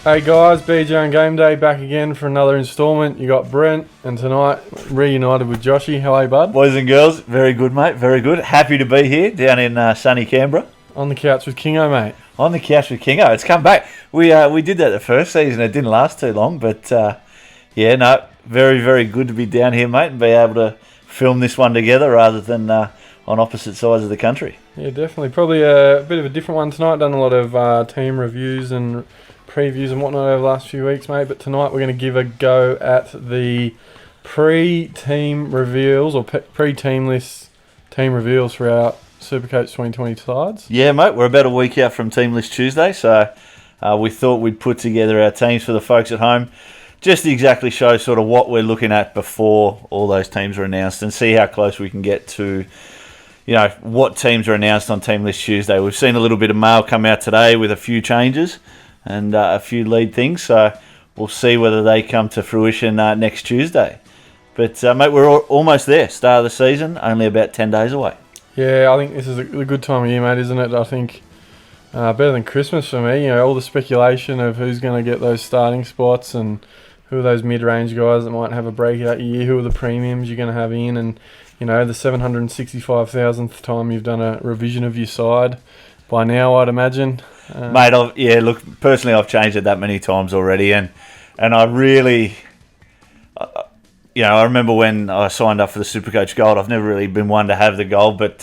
Hey guys, BJ and Game Day back again for another instalment. You got Brent, and tonight reunited with Joshy. How are you, bud? Boys and girls, very good, mate. Very good. Happy to be here down in sunny Canberra. On the couch with Kingo, mate. On the couch with Kingo. It's come back. We did that the first season. It didn't last too long, but very, very good to be down here, mate, and be able to film this one together rather than on opposite sides of the country. Yeah, definitely. Probably a bit of a different one tonight. Done a lot of team reviews and previews and whatnot over the last few weeks, mate. But tonight we're going to give a go at the pre-team reveals or pre-team list team reveals for our Supercoach 2020 sides. Yeah, mate. We're about a week out from Team List Tuesday, so we thought we'd put together our teams for the folks at home, just to exactly show sort of what we're looking at before all those teams are announced, and see how close we can get to, you know, what teams are announced on Team List Tuesday. We've seen a little bit of mail come out today with a few changes and a few lead things, so we'll see whether they come to fruition next Tuesday. But, mate, we're almost there. Start of the season, only about 10 days away. Yeah, I think this is a good time of year, mate, isn't it? I think better than Christmas for me. You know, all the speculation of who's going to get those starting spots and who are those mid-range guys that might have a breakout year, who are the premiums you're going to have in, and, you know, the 765,000th time you've done a revision of your side by now, I'd imagine. Mate, look, personally, I've changed it that many times already, and I really, I remember when I signed up for the Supercoach Gold. I've never really been one to have the gold, but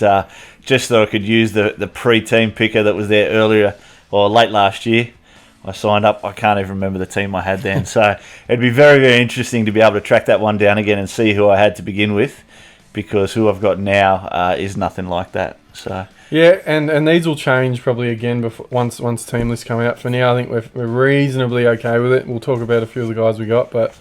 just thought I could use the pre-team picker that was there earlier or late last year. I signed up. I can't even remember the team I had then, so it'd be very, very interesting to be able to track that one down again and see who I had to begin with, because who I've got now is nothing like that. So. Yeah, and these will change probably again before once team lists come out. For now, I think we're reasonably okay with it. We'll talk about a few of the guys we got, but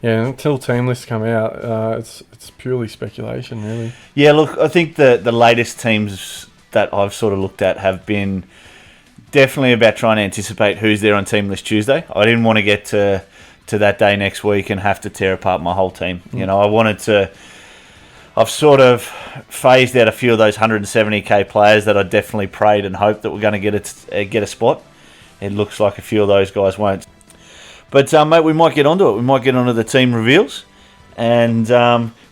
yeah, until team lists come out, it's purely speculation, really. Yeah, look, I think the latest teams that I've sort of looked at have been definitely about trying to anticipate who's there on Team List Tuesday. I didn't want to get to that day next week and have to tear apart my whole team. You know, I wanted to. I've sort of phased out a few of those 170k players that I definitely prayed and hoped that we're going to get a spot. It looks like a few of those guys won't. But, mate, we might get onto it. We might get onto the team reveals. And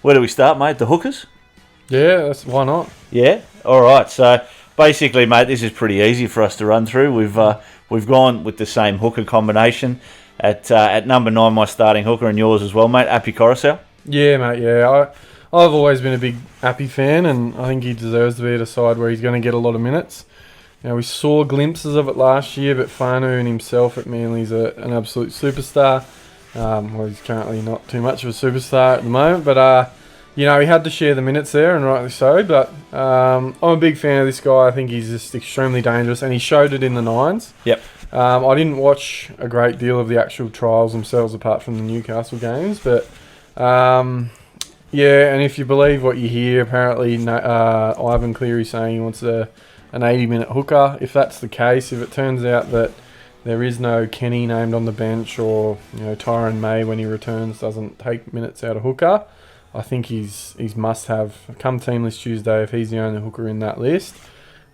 where do we start, mate? The hookers? Yeah, why not? Yeah? All right. So, basically, mate, this is pretty easy for us to run through. We've gone with the same hooker combination. At number 9, my starting hooker, and yours as well, mate, Api Coruscant. Yeah, mate, yeah. I've always been a big Appy fan, and I think he deserves to be at a side where he's going to get a lot of minutes. You know, we saw glimpses of it last year, but Fanu and himself at Manly's an absolute superstar. Well, he's currently not too much of a superstar at the moment, but he had to share the minutes there, and rightly so. But I'm a big fan of this guy. I think he's just extremely dangerous, and he showed it in the Nines. Yep. I didn't watch a great deal of the actual trials themselves, apart from the Newcastle games, but. Yeah, and if you believe what you hear, apparently Ivan Cleary's saying he wants an 80-minute hooker. If that's the case, if it turns out that there is no Kenny named on the bench, or Tyron May when he returns doesn't take minutes out of hooker, I think he's must-have. Come Team List Tuesday, if he's the only hooker in that list,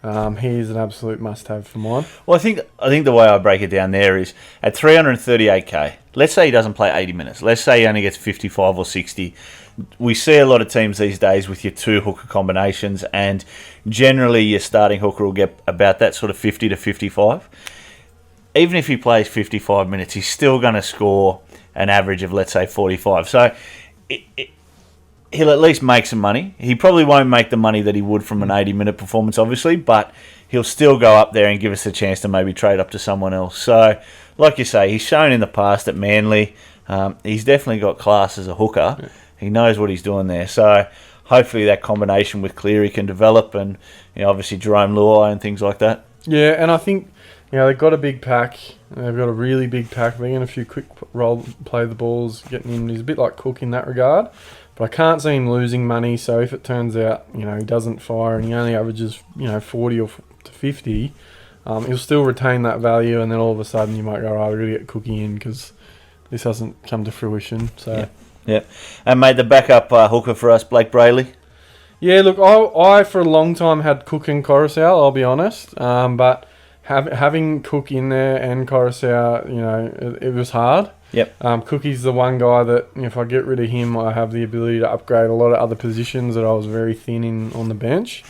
he is an absolute must-have for mine. Well, I think the way I break it down there is at 338k. Let's say he doesn't play 80 minutes. Let's say he only gets 55 or 60. We see a lot of teams these days with your two hooker combinations, and generally your starting hooker will get about that sort of 50 to 55. Even if he plays 55 minutes, he's still going to score an average of, let's say, 45. So he'll at least make some money. He probably won't make the money that he would from an 80-minute performance, obviously, but he'll still go up there and give us a chance to maybe trade up to someone else. So, like you say, he's shown in the past at Manly. He's definitely got class as a hooker. Yeah. He knows what he's doing there. So, hopefully that combination with Cleary can develop, and obviously Jerome Luai and things like that. Yeah, and I think they've got a big pack. They've got a really big pack. They're getting a few quick play the balls, getting him. He's a bit like Cook in that regard. But I can't see him losing money. So if it turns out he doesn't fire and he only averages 40 or to 50, he'll still retain that value. And then all of a sudden you might go, we're going to get Cookie in because this hasn't come to fruition. So yeah. And made the backup hooker for us, Blake Brayley. Yeah, look, I for a long time had Cook and Coruscant, I'll be honest. But having Cook in there and Coruscant, it was hard. Yep. Cookie's the one guy that if I get rid of him, I have the ability to upgrade a lot of other positions that I was very thin in on the bench.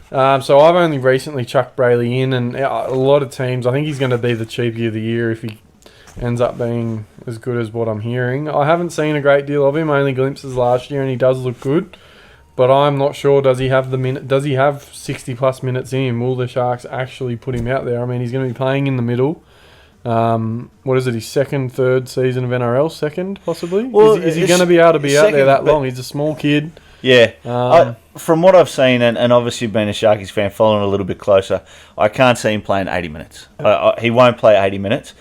So I've only recently chucked Brayley in, and a lot of teams, I think he's going to be the cheapie of the year if he ends up being as good as what I'm hearing. I haven't seen a great deal of him, only glimpses last year, and he does look good. But I'm not sure, does he have 60 plus minutes in him? Will the Sharks actually put him out there? I mean, he's going to be playing in the middle. What is it, his third season of NRL? Second, possibly? Well, is he going to be able to be out there that long? He's a small kid. Yeah. From what I've seen, and obviously being a Sharkies fan, following a little bit closer, I can't see him playing 80 minutes. He won't play 80 minutes.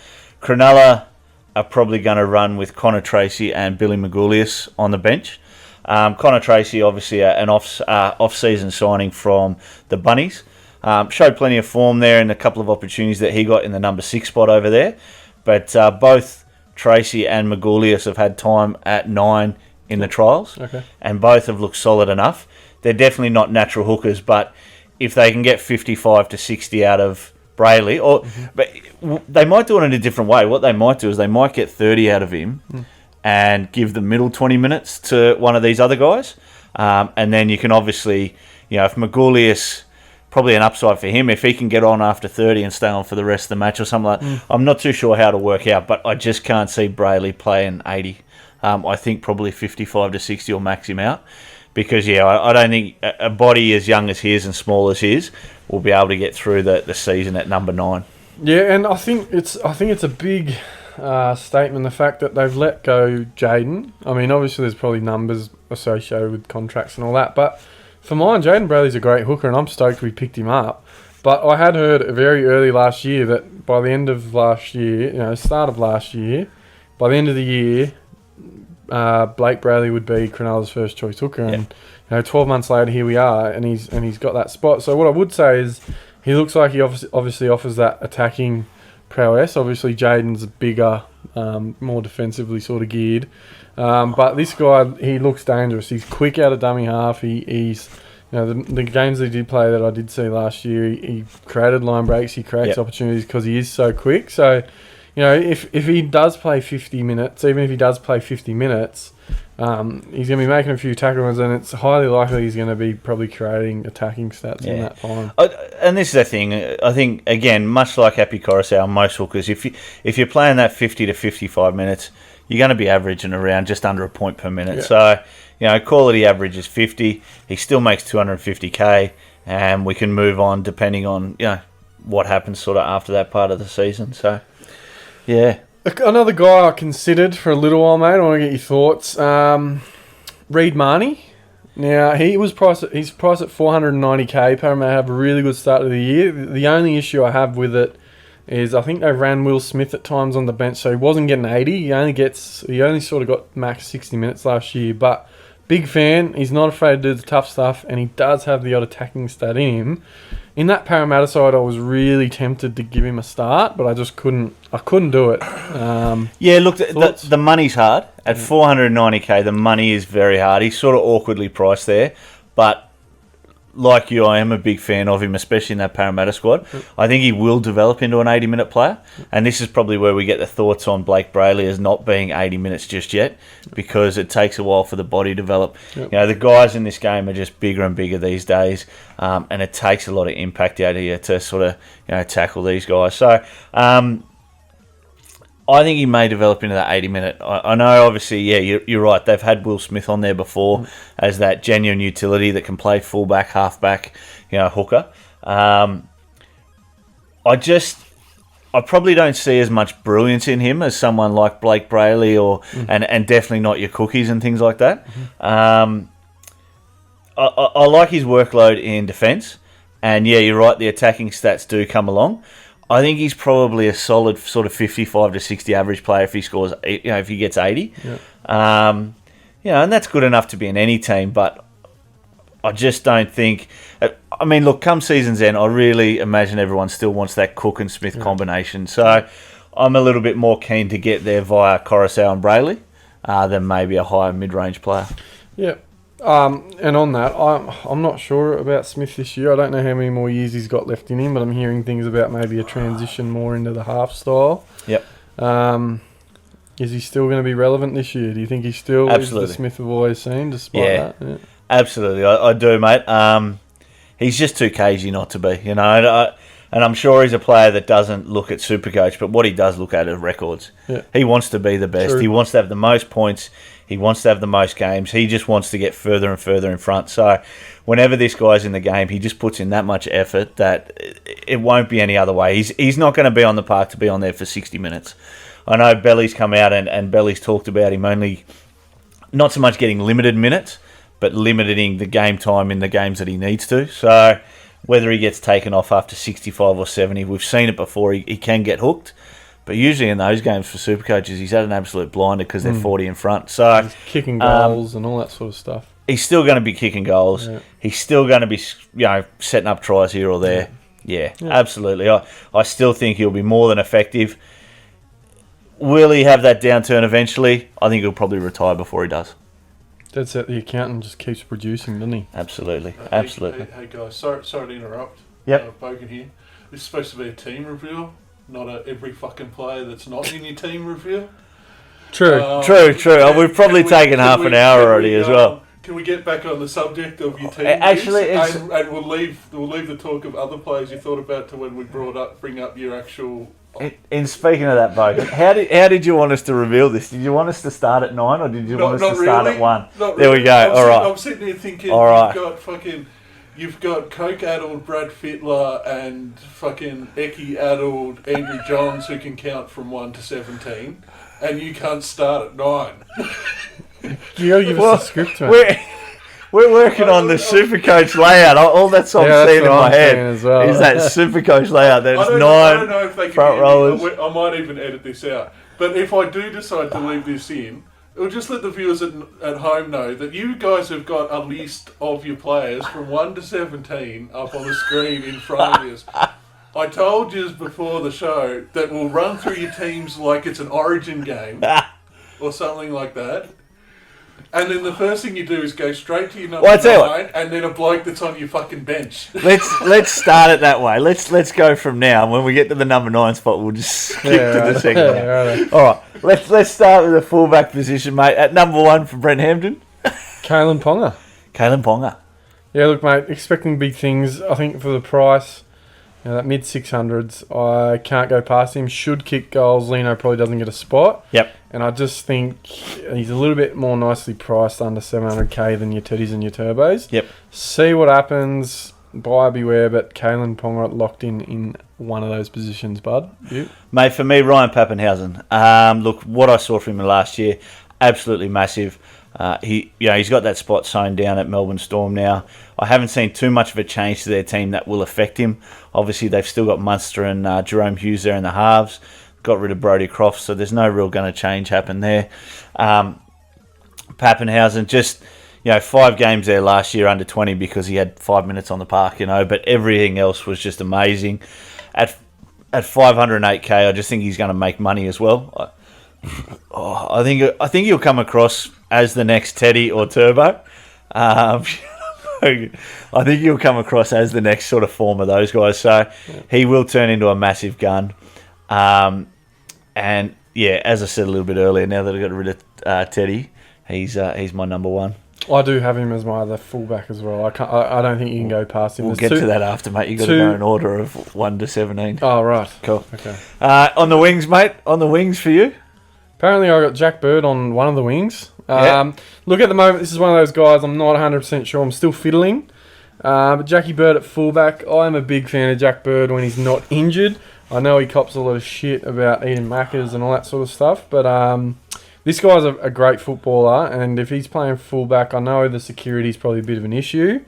Cronulla are probably going to run with Connor Tracy and Billy Magoulias on the bench. Connor Tracy, obviously an off-season signing from the Bunnies. Showed plenty of form there and a couple of opportunities that he got in the number 6 spot over there. But both Tracy and Magoulias have had time at 9 in the trials. Okay. And both have looked solid enough. They're definitely not natural hookers, but if they can get 55 to 60 out of Brayley, but they might do it in a different way. What they might do is they might get 30 out of him and give the middle 20 minutes to one of these other guys. And then you can obviously, if Magoulias, probably an upside for him, if he can get on after 30 and stay on for the rest of the match or something like that. I'm not too sure how to work out, but I just can't see Brayley playing 80. I think probably 55 to 60 will max him out. Because, I don't think a body as young as his and small as his will be able to get through the season at number 9. Yeah, and I think it's a big statement, the fact that they've let go Jaden. I mean, obviously there's probably numbers associated with contracts and all that, but for mine, Jaden Brayley's a great hooker, and I'm stoked we picked him up. But I had heard very early last year that by the end of last year, start of last year, by the end of the year, Blake Brayley would be Cronulla's first choice hooker, and 12 months later here we are, and he's got that spot. So what I would say is he looks like he obviously offers that attacking prowess. Obviously Jaden's bigger, more defensively sort of geared, but this guy, he looks dangerous. He's quick out of dummy half. He's the games he did play that I did see last year, he created line breaks, he creates opportunities because he is so quick. So if he does play 50 minutes, even if he does play 50 minutes, he's going to be making a few tackles, and it's highly likely he's going to be probably creating attacking stats in that time. And this is the thing. I think, again, much like Happy Coruscant, most hookers, if you're playing that 50 to 55 minutes, you're going to be averaging around just under a point per minute. So, quality average is 50. He still makes 250K, and we can move on depending on, what happens sort of after that part of the season. So, yeah. Another guy I considered for a little while, mate. I want to get your thoughts. Reed Marnie. Now, he's priced at 490K. Parramatta have a really good start of the year. The only issue I have with it is I think they ran Will Smith at times on the bench, so he wasn't getting 80. He only sort of got max 60 minutes last year. But big fan. He's not afraid to do the tough stuff, and he does have the odd attacking stat in him. In that Parramatta side, I was really tempted to give him a start, but I just couldn't. I couldn't do it. Look, the money's hard. At 490K, the money is very hard. He's sort of awkwardly priced there, but like you, I am a big fan of him, especially in that Parramatta squad. I think he will develop into an 80-minute player, and this is probably where we get the thoughts on Blake Brayley as not being 80 minutes just yet, because it takes a while for the body to develop. The guys in this game are just bigger and bigger these days, and it takes a lot of impact out of you to sort of tackle these guys. So I think he may develop into that 80-minute. I know, obviously, you're right. They've had Will Smith on there before as that genuine utility that can play fullback, halfback, hooker. I probably don't see as much brilliance in him as someone like Blake Brayley and definitely not your cookies and things like that. I like his workload in defence, and you're right. The attacking stats do come along. I think he's probably a solid sort of 55 to 60 average player if he scores, if he gets 80. And that's good enough to be in any team, but I just don't think... I mean, look, come season's end, I really imagine everyone still wants that Cook and Smith combination. So I'm a little bit more keen to get there via Coruscant and Brayley than maybe a higher mid-range player. Yeah. And on that, I'm not sure about Smith this year. I don't know how many more years he's got left in him, but I'm hearing things about maybe a transition more into the half style. Yep. Is he still going to be relevant this year? Do you think he still is the Smith we've always seen, despite that? Yeah. Absolutely. I do, mate. He's just too cagey not to be, you know. And I'm sure he's a player that doesn't look at Supercoach, but what he does look at are records. Yeah. He wants to be the best. True. He wants to have the most points. He wants to have the most games. He just wants to get further and further in front. So whenever this guy's in the game, he just puts in that much effort that it won't be any other way. He's not going to be on the park to be on there for 60 minutes. I know Belly's come out and Belly's talked about him only not so much getting limited minutes, but limiting the game time in the games that he needs to. So whether he gets taken off after 65 or 70, we've seen it before. He can get hooked. But usually in those games for Supercoaches, he's had an absolute blinder because they're 40 in front. So he's kicking goals and all that sort of stuff. He's still going to be kicking goals. Yeah. He's still going to be, setting up tries here or there. Yeah, absolutely. I still think he'll be more than effective. Will he have that downturn eventually? I think he'll probably retire before he does. That's it. The accountant just keeps producing, doesn't he? Absolutely. Absolutely. Hey guys, sorry to interrupt. Yep. Bogan here. This is supposed to be a team review, not every fucking player that's not in your team review. True. True. We've probably taken half an hour already as well. Can we get back on the subject of your team? Actually, and we'll leave the talk of other players you thought about to when we bring up your actual. In speaking of that, Bogan, how did you want us to reveal this? Did you want us to start at 9 or did you want us to start at 1? There we go. All right. I'm sitting here thinking, you've got coke-addled Brad Fittler and fucking Eki-addled Andrew Johns who can count from 1 to 17, and you can't start at 9. You gotta give us a script, man. We're working on the Supercoach layout. All that's I'm seeing in my head is that Supercoach layout. There's 9 I don't know if they can front rollers. I might even edit this out. But if I do decide to leave this in, it'll just let the viewers at home know that you guys have got a list of your players from 1 to 17 up on the screen in front of you. I told you before the show that we'll run through your teams like it's an Origin game or something like that. And then the first thing you do is go straight to your number 9 and then a bloke that's on your fucking bench. Let's start it that way. Let's go from now. And when we get to the number 9 spot, we'll just skip to the second one. Right. All right. Let's start with the fullback position, mate. At number 1 for Brent Hampton. Kalen Ponga. Yeah, look, mate, expecting big things. I think for the price, that mid 600s, I can't go past him. Should kick goals. Lino probably doesn't get a spot. Yep. And I just think he's a little bit more nicely priced under 700k than your Teddies and your Turbos. Yep. See what happens. Buyer beware, but Kalen Ponga locked in one of those positions, bud. You? Mate, for me, Ryan Pappenhausen. Look, what I saw from him last year, absolutely massive. He's got that spot sewn down at Melbourne Storm now. I haven't seen too much of a change to their team that will affect him. Obviously, they've still got Munster and Jerome Hughes there in the halves. Got rid of Brodie Croft, so there's no real going to change happen there. Pappenhausen, just 5 games there last year under 20 because he had 5 minutes on the park, but everything else was just amazing. At 508k, I just think he's going to make money as well. I think he'll come across as the next Teddy or Turbo. I think he'll come across as the next sort of form of those guys. So he will turn into a massive gun. And yeah, as I said a little bit earlier, now that I got rid of Teddy, he's my number 1. I do have him as my other fullback as well. I don't think you can go past him. We'll get to that after, mate. You've got to go in order of 1 to 17. Oh, right. Cool. Okay. On the wings, mate. On the wings for you. Apparently, I got Jack Bird on one of the wings. Look, at the moment, this is one of those guys I'm not 100% sure. I'm still fiddling. But Jackie Bird at fullback, I'm a big fan of Jack Bird when he's not injured. I know he cops a lot of shit about eating Maccas and all that sort of stuff, but this guy's a great footballer, and if he's playing fullback, I know the security's probably a bit of an issue,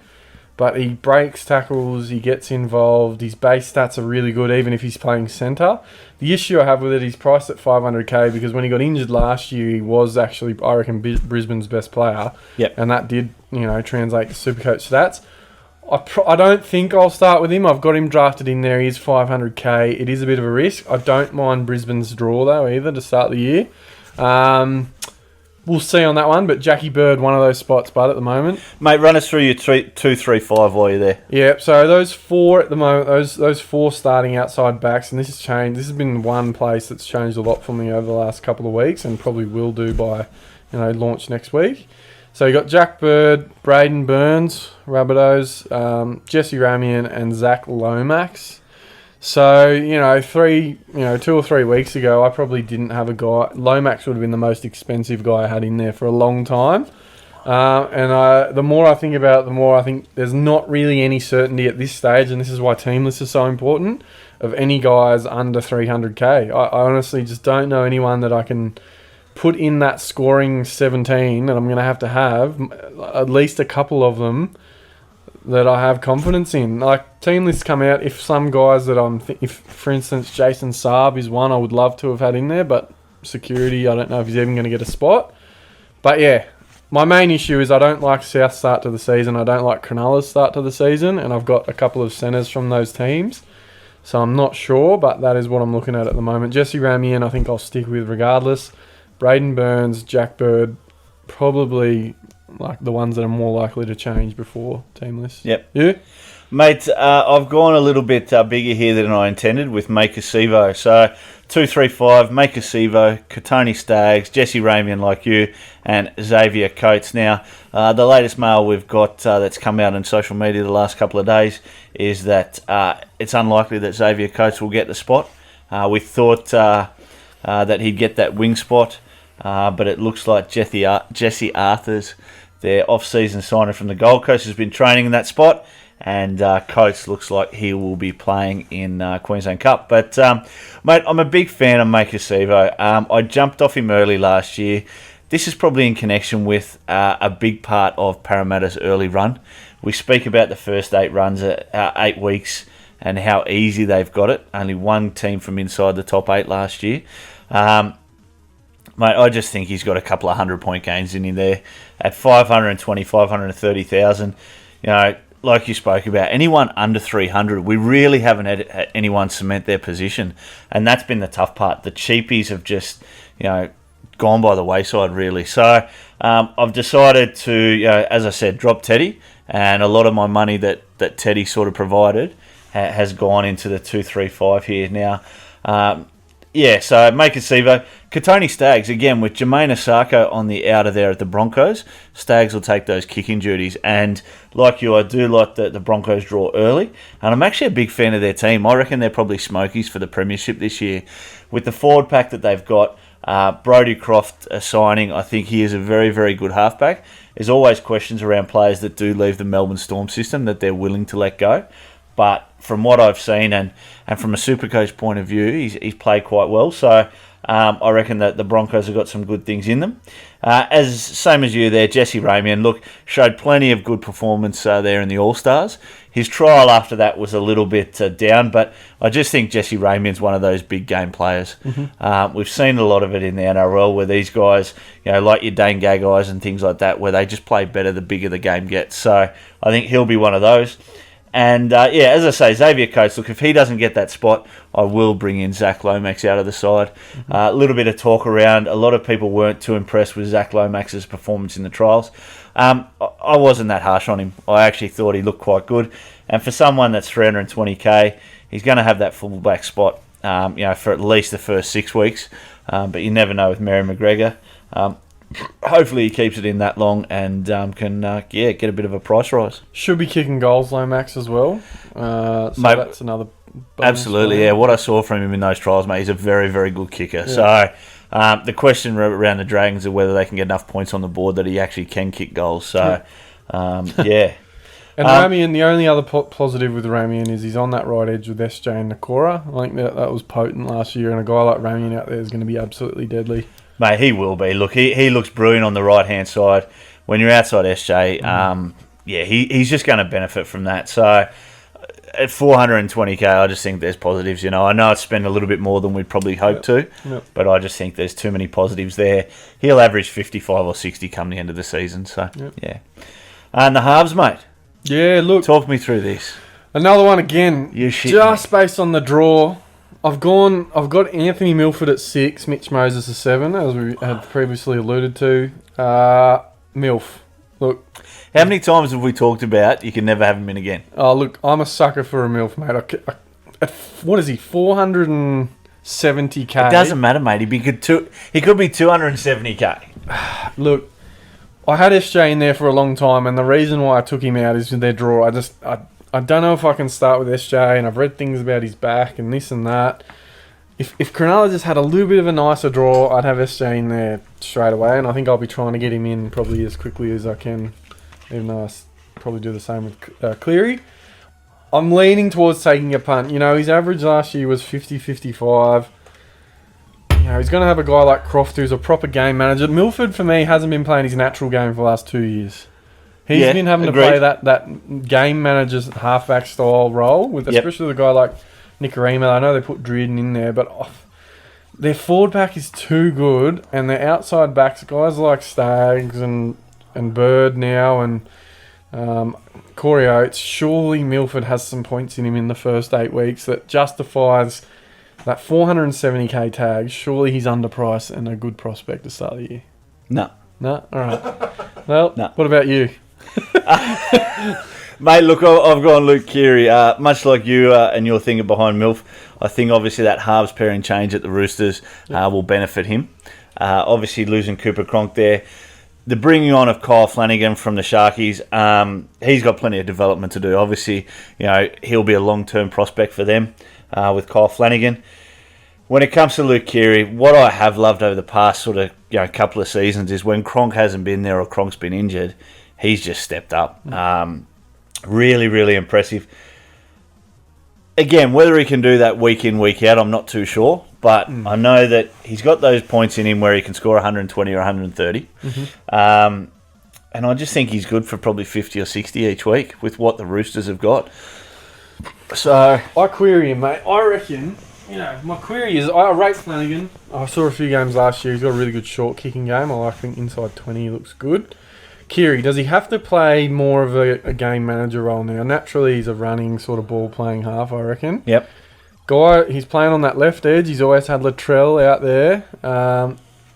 but he breaks tackles, he gets involved, his base stats are really good, even if he's playing centre. The issue I have with it, he's priced at 500k, because when he got injured last year, he was actually, I reckon, Brisbane's best player, and that did, translate to Supercoach stats. I don't think I'll start with him. I've got him drafted in there. He is 500k. It is a bit of a risk. I don't mind Brisbane's draw, though, either, to start the year. we'll see on that one. But Jackie Bird, one of those spots, bud, at the moment. Mate, run us through your 2-3-5 while you're there. Yeah, so those 4 at the moment, those 4 starting outside backs, and this has changed. This has been one place that's changed a lot for me over the last couple of weeks, and probably will do by, launch next week. So you got Jack Bird, Braden Burns, Rabbitohs, Jesse Ramian, and Zach Lomax. So 2 or 3 weeks ago, I probably didn't have a guy. Lomax would have been the most expensive guy I had in there for a long time. The more I think about it, the more I think there's not really any certainty at this stage, and this is why team lists are so important, of any guys under 300k. I honestly just don't know anyone that I can put in that scoring 17, and I'm going to have at least a couple of them that I have confidence in. Like, team lists come out, if some guys that if for instance Jason Saab is one I would love to have had in there, but security, I don't know if he's even going to get a spot. But yeah, my main issue is I don't like South start to the season. I don't like Cronulla's start to the season, and I've got a couple of centres from those teams. So I'm not sure, but that is what I'm looking at the moment. Jesse Ramian, I think I'll stick with regardless. Braden Burns, Jack Bird, probably like the ones that are more likely to change before team lists. Yep. Yeah? Mate, I've gone a little bit bigger here than I intended with Maker Sivo. So 2-3-5, Maker Sivo, Katoni Staggs, Jesse Ramian like you, and Xavier Coates. Now, the latest mail we've got that's come out on social media the last couple of days is that it's unlikely that Xavier Coates will get the spot. We thought that he'd get that wing spot, but it looks like Jesse Arthurs, their off-season signer from the Gold Coast, has been training in that spot, and Coates looks like he will be playing in Queensland Cup. But, mate, I'm a big fan of Maker Sivo. I jumped off him early last year. This is probably in connection with a big part of Parramatta's early run. We speak about the first 8 runs, 8 weeks, and how easy they've got it. Only one team from inside the top 8 last year. Mate, I just think he's got a couple of 100-point gains in there. At 520, 530,000, like you spoke about, anyone under 300, we really haven't had anyone cement their position. And that's been the tough part. The cheapies have just, gone by the wayside, really. So I've decided to, as I said, drop Teddy. And a lot of my money that Teddy sort of provided has gone into the 2-3-5 here. Now, so Maker Sivo. Katoni Staggs, again, with Jermaine Osako on the outer there at the Broncos, Staggs will take those kicking duties. And like you, I do like the Broncos draw early. And I'm actually a big fan of their team. I reckon they're probably smokies for the premiership this year. With the forward pack that they've got, Brodie Croft signing, I think he is a very, very good halfback. There's always questions around players that do leave the Melbourne Storm system that they're willing to let go. But from what I've seen and from a Supercoach point of view, he's played quite well. So I reckon that the Broncos have got some good things in them. Same as you there, Jesse Ramian, look, showed plenty of good performance there in the All-Stars. His trial after that was a little bit down, but I just think Jesse Ramian's one of those big game players. Mm-hmm. We've seen a lot of it in the NRL where these guys, like your Dane Gaggais and things like that, where they just play better the bigger the game gets. So I think he'll be one of those. And, as I say, Xavier Coates, look, if he doesn't get that spot, I will bring in Zach Lomax out of the side. Mm-hmm. A little bit of talk around. A lot of people weren't too impressed with Zach Lomax's performance in the trials. I wasn't that harsh on him. I actually thought he looked quite good. And for someone that's 320k, he's going to have that fullback spot, for at least the first 6 weeks. But you never know with Mary McGregor. Hopefully he keeps it in that long and can get a bit of a price rise. Should be kicking goals, Lomax, as well. So mate, that's another bonus. Absolutely, yeah. What I saw from him in those trials, mate, he's a very, very good kicker. Yeah. So the question around the Dragons is whether they can get enough points on the board that he actually can kick goals. So, yeah. And Ramian, the only other positive with Ramian is he's on that right edge with SJ and Nakora. I think that was potent last year, and a guy like Ramian out there is going to be absolutely deadly. Mate, he will be. Look, he looks brilliant on the right-hand side. When you're outside SJ, he's just going to benefit from that. So at 420k, I just think there's positives. I know it's spent a little bit more than we'd probably hoped to, but I just think there's too many positives there. He'll average 55 or 60 come the end of the season. So, yeah. And the halves, mate. Yeah, look. Talk me through this. Another one again. Just based on the draw. I've got Anthony Milford at 6, Mitch Moses at 7, as we had previously alluded to. Milf. Look. How many times have we talked about you can never have him in again? Oh, look, I'm a sucker for a Milf, mate. What is he, 470k? It doesn't matter, mate. He could be 270k. Look, I had SJ in there for a long time, and the reason why I took him out is their draw. I don't know if I can start with SJ, and I've read things about his back and this and that. If Cronulla just had a little bit of a nicer draw, I'd have SJ in there straight away, and I think I'll be trying to get him in probably as quickly as I can, even though I probably do the same with Cleary. I'm leaning towards taking a punt. You know, his average last year was 50-55. You know, he's going to have a guy like Croft who's a proper game manager. Milford, for me, hasn't been playing his natural game for the last 2 years. He's been having to play that game manager's halfback style role, with especially the guy like Nicarima. I know they put Driden in there, but their forward pack is too good, and their outside backs, guys like Staggs and Bird now, and Corey Oates, surely Milford has some points in him in the first 8 weeks that justifies that 470k tag. Surely he's underpriced and a good prospect to start the year. No. No? Alright. Well, What about you? Mate, look, I've gone Luke Keary. Much like you and your thinking behind Milf, I think obviously that halves pairing change at the Roosters will benefit him. Obviously losing Cooper Cronk there. The bringing on of Kyle Flanagan from the Sharkies, he's got plenty of development to do. Obviously, you know, he'll be a long-term prospect for them with Kyle Flanagan. When it comes to Luke Keary, what I have loved over the past sort of couple of seasons is when Cronk hasn't been there or Cronk's been injured, he's just stepped up. Really, really impressive. Again, whether he can do that week in, week out, I'm not too sure. But I know that he's got those points in him where he can score 120 or 130. And I just think he's good for probably 50 or 60 each week with what the Roosters have got. So I query him, mate. I reckon, my query is, I rate Flanagan. I saw a few games last year. He's got a really good short kicking game. I think inside 20 he looks good. Keary, does he have to play more of a game manager role now? Naturally, he's a running sort of ball playing half, I reckon. Yep. Guy, he's playing on that left edge. He's always had Latrell out there.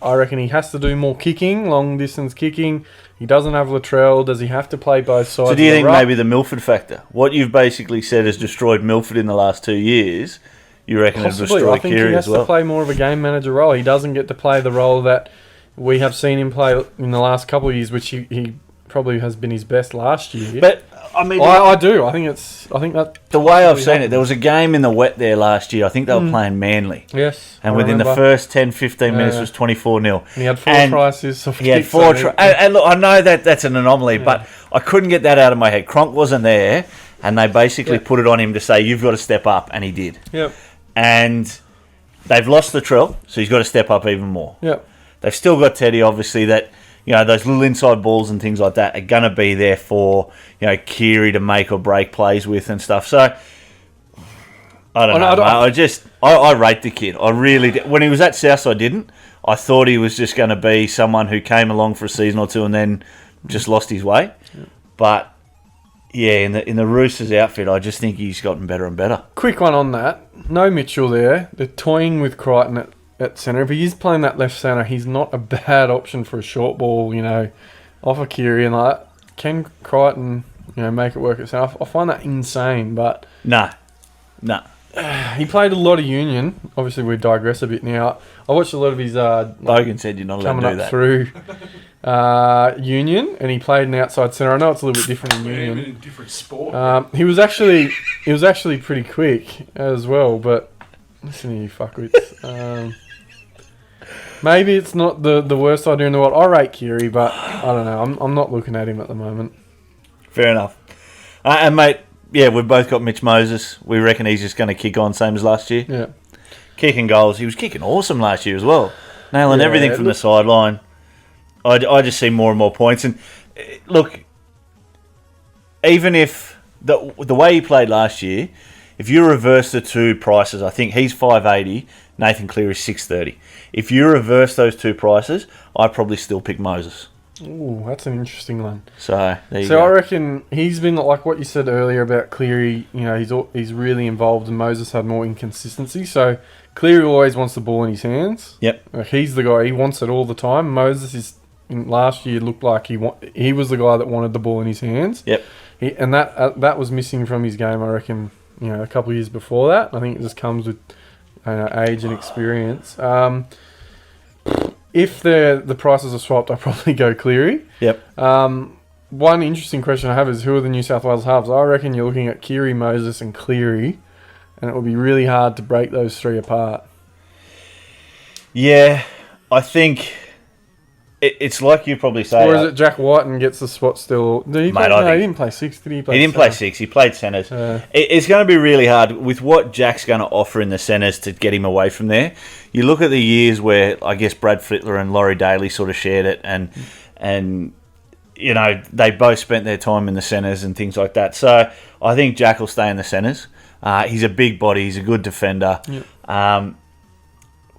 I reckon he has to do more kicking, long distance kicking. He doesn't have Latrell. Does he have to play both sides? So do you think maybe the Milford factor? What you've basically said has destroyed Milford in the last 2 years. You reckon it'll destroy Keary as well? I think he has to play more of a game manager role. He doesn't get to play the role that we have seen him play in the last couple of years, which he probably has been his best last year. But I mean, I do. I think that the way I've seen it, there was a game in the wet there last year. I think they were playing Manly. Yes. And within the first 10-15 minutes was 24-0. And he had 4 tries. He had 4 tries. And look, I know that's an anomaly, but I couldn't get that out of my head. Cronk wasn't there, and they basically put it on him to say, you've got to step up, and he did. Yep. And they've lost the Latrell, so he's got to step up even more. Yep. They've still got Teddy, obviously, that, those little inside balls and things like that are going to be there for, Keary to make or break plays with and stuff. So, I don't know. I rate the kid. I really did. When he was at South, I didn't. I thought he was just going to be someone who came along for a season or two and then just lost his way. Yep. But, in the Roosters outfit, I just think he's gotten better and better. Quick one on that. No Mitchell there. They're toying with Crichton at centre. If he is playing that left centre, he's not a bad option for a short ball, off a Keary and like that. Can Crichton, make it work at centre? I find that insane, but... No. He played a lot of Union. Obviously, we digress a bit now. I watched a lot of his... Logan said you're not allowed to do that. Coming up through Union, and he played an outside centre. I know it's a little bit different in Union. In a different sport. He was actually pretty quick as well, but... Listen to you fuckwits. Maybe it's not the worst idea in the world. I rate Keary, but I don't know. I'm not looking at him at the moment. Fair enough. And mate, we've both got Mitch Moses. We reckon he's just going to kick on, same as last year. Yeah. Kicking goals. He was kicking awesome last year as well. Nailing everything from the sideline. I just see more and more points. And look, even if the way he played last year, if you reverse the two prices, I think he's 580, Nathan Cleary is 630. If you reverse those two prices, I'd probably still pick Moses. Ooh, that's an interesting one. So there you So go. I reckon he's been like what you said earlier about Cleary. You know, he's really involved, and Moses had more inconsistency. So Cleary always wants the ball in his hands. Yep. Like, he's the guy. He wants it all the time. Moses is last year looked like he was the guy that wanted the ball in his hands. Yep. And that was missing from his game. I reckon. You know, a couple of years before that. I think it just comes with age and experience. If the prices are swapped, I'd probably go Cleary. Yep. One interesting question I have is who are the New South Wales halves? I reckon you're looking at Keary, Moses and Cleary, and it will be really hard to break those three apart. Yeah, I think it's like you probably say. Or is it Jack Whiten gets the spot still? He didn't play six, did he? He didn't play six. He played centres. It's going to be really hard with what Jack's going to offer in the centres to get him away from there. You look at the years where I guess Brad Fittler and Laurie Daly sort of shared it, and you know they both spent their time in the centres and things like that. So I think Jack will stay in the centres. He's a big body. He's a good defender. Yep.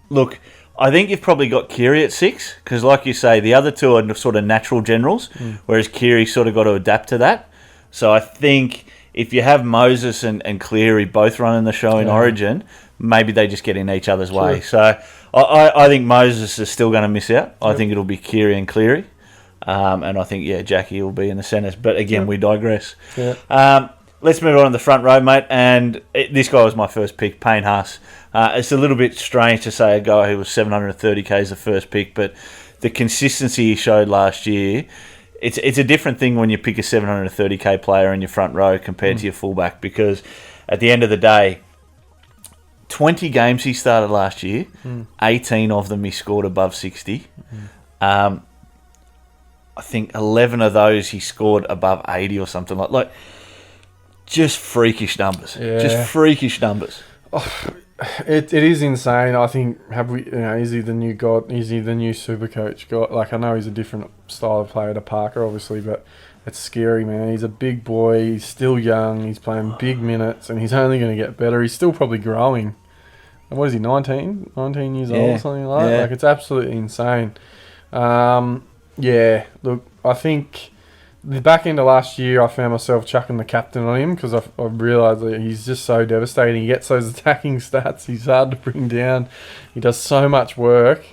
Look, I think you've probably got Keary at 6 because, like you say, the other two are sort of natural generals, whereas Keary sort of got to adapt to that. So I think if you have Moses and Cleary both running the show in Origin, maybe they just get in each other's way. So I think Moses is still going to miss out. I think it'll be Keary and Cleary. And I think, Jackie will be in the centres. But again, we digress. Yeah. Let's move on to the front row, mate. And this guy was my first pick, Payne Haas. It's a little bit strange to say a guy who was 730k as the first pick, but the consistency he showed last year, it's a different thing when you pick a 730k player in your front row compared to your fullback, because at the end of the day, 20 games he started last year, 18 of them he scored above 60. I think 11 of those he scored above 80 or something like just freakish numbers. Yeah. Just freakish numbers. It is insane. I think is he the new god? Is he the new Supercoach god? Like, I know he's a different style of player to Parker, obviously, but it's scary, man. He's a big boy. He's still young. He's playing big minutes, and he's only going to get better. He's still probably growing. And what is he? 19 years old or something like that. Like, it's absolutely insane. Look, I think the back end of last year, I found myself chucking the captain on him because I realised that he's just so devastating. He gets those attacking stats. He's hard to bring down. He does so much work.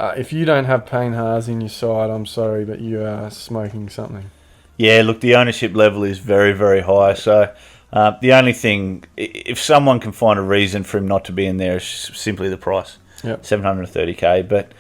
If you don't have Payne Haas in your side, I'm sorry, but you are smoking something. Yeah, look, the ownership level is very, very high. So the only thing, if someone can find a reason for him not to be in there, is simply the price. Yep. 730k. But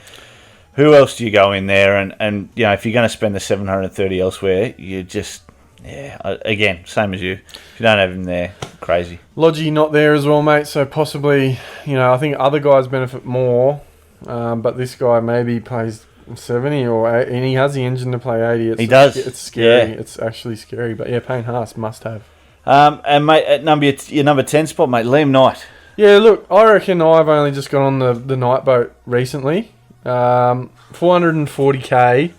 who else do you go in there? And you know, if you're going to spend the 730 elsewhere, you just, again, same as you. If you don't have him there, crazy. Logie not there as well, mate. So possibly, I think other guys benefit more. But this guy maybe plays 70 or 80, and he has the engine to play 80. He does. It's scary. Yeah. It's actually scary. But Payne Haas must have. And mate, at your number 10 spot, mate, Liam Knight. Yeah, look, I reckon I've only just got on the night boat recently. 440k.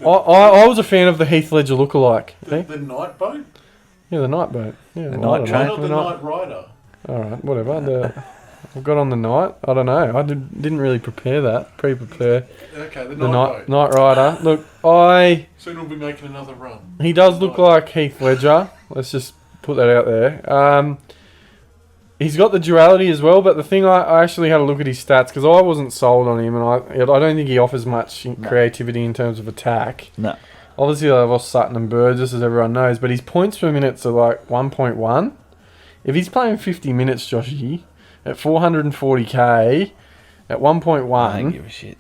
I was a fan of the Heath Ledger lookalike. The night boat? Yeah, the night boat. Yeah, The night train? Not the night rider. Alright, whatever. I got on the night. I don't know. I didn't really pre-prepare. Okay, the The night boat. night rider. Look, Soon we'll be making another run. he does look like Heath Ledger. Let's just put that out there. He's got the duality as well, but the thing I actually had a look at his stats because I wasn't sold on him, and I don't think he offers much creativity in terms of attack. No. Obviously, they've lost Sutton and Burgess, as everyone knows, but his points per minute are like 1.1. If he's playing 50 minutes, Joshy, at 440k, at 1.1, I don't give a shit.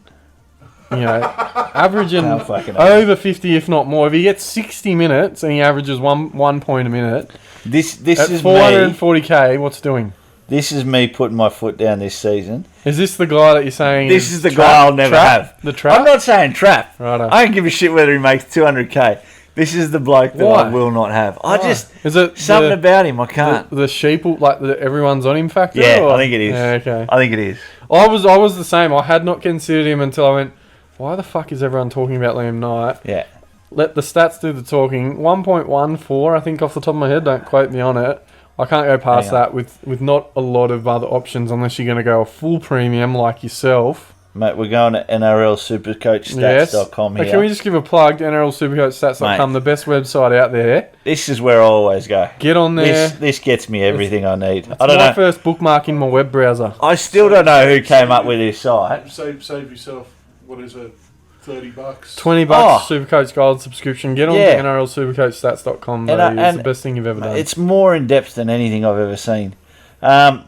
Averaging How fucking over 50, if not more. If he gets 60 minutes and he averages one point a minute, This at is 440k, what's doing? This is me putting my foot down this season. Is this the guy that you're saying? This is the guy I'll never have. The trap? I'm not saying trap. Righto. I don't give a shit whether he makes 200k. This is the bloke that Why? I will not have. Is it Something about him I can't. the sheeple, like the everyone's on him factor? Yeah, or? I think it is. Yeah, okay. I think it is. I was the same. I had not considered him until I went, why the fuck is everyone talking about Liam Knight? Yeah. Let the stats do the talking. 1.14, I think, off the top of my head. Don't quote me on it. I can't go past that with not a lot of other options unless you're going to go a full premium like yourself. Mate, we're going to NRL Supercoach Stats.com Hey, here. can we just give a plug to NRL Supercoach Stats.com, the best website out there. This is where I always go. Get on there. This gets me everything I need. It's I don't my know. first bookmark in my web browser. I still don't know who came up with this site. Save yourself, what is it, $30? $20 Supercoach Gold subscription. Get on to NRL Supercoach Stats.com. It's the best thing you've ever done. It's more in depth than anything I've ever seen. What's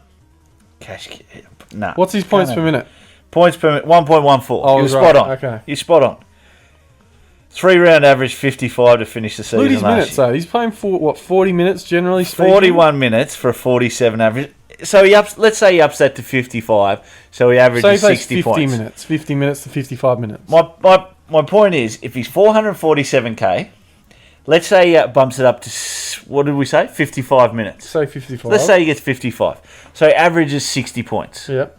his points per minute? Points per minute, 1.14. Oh, You're spot on. Okay. You're spot on. 3-round average, 55 to finish the season. Look at his minutes, though. He's playing for, 40 minutes generally speaking? 41 minutes for a 47 average. So let's say he ups that to 55. So he averages 60 points. 50 minutes to 55 minutes. My point is, if he's 447k, let's say he bumps it up to, what did we say? 55 minutes. Say 55. Let's say he gets 55. So he averages 60 points. Yep.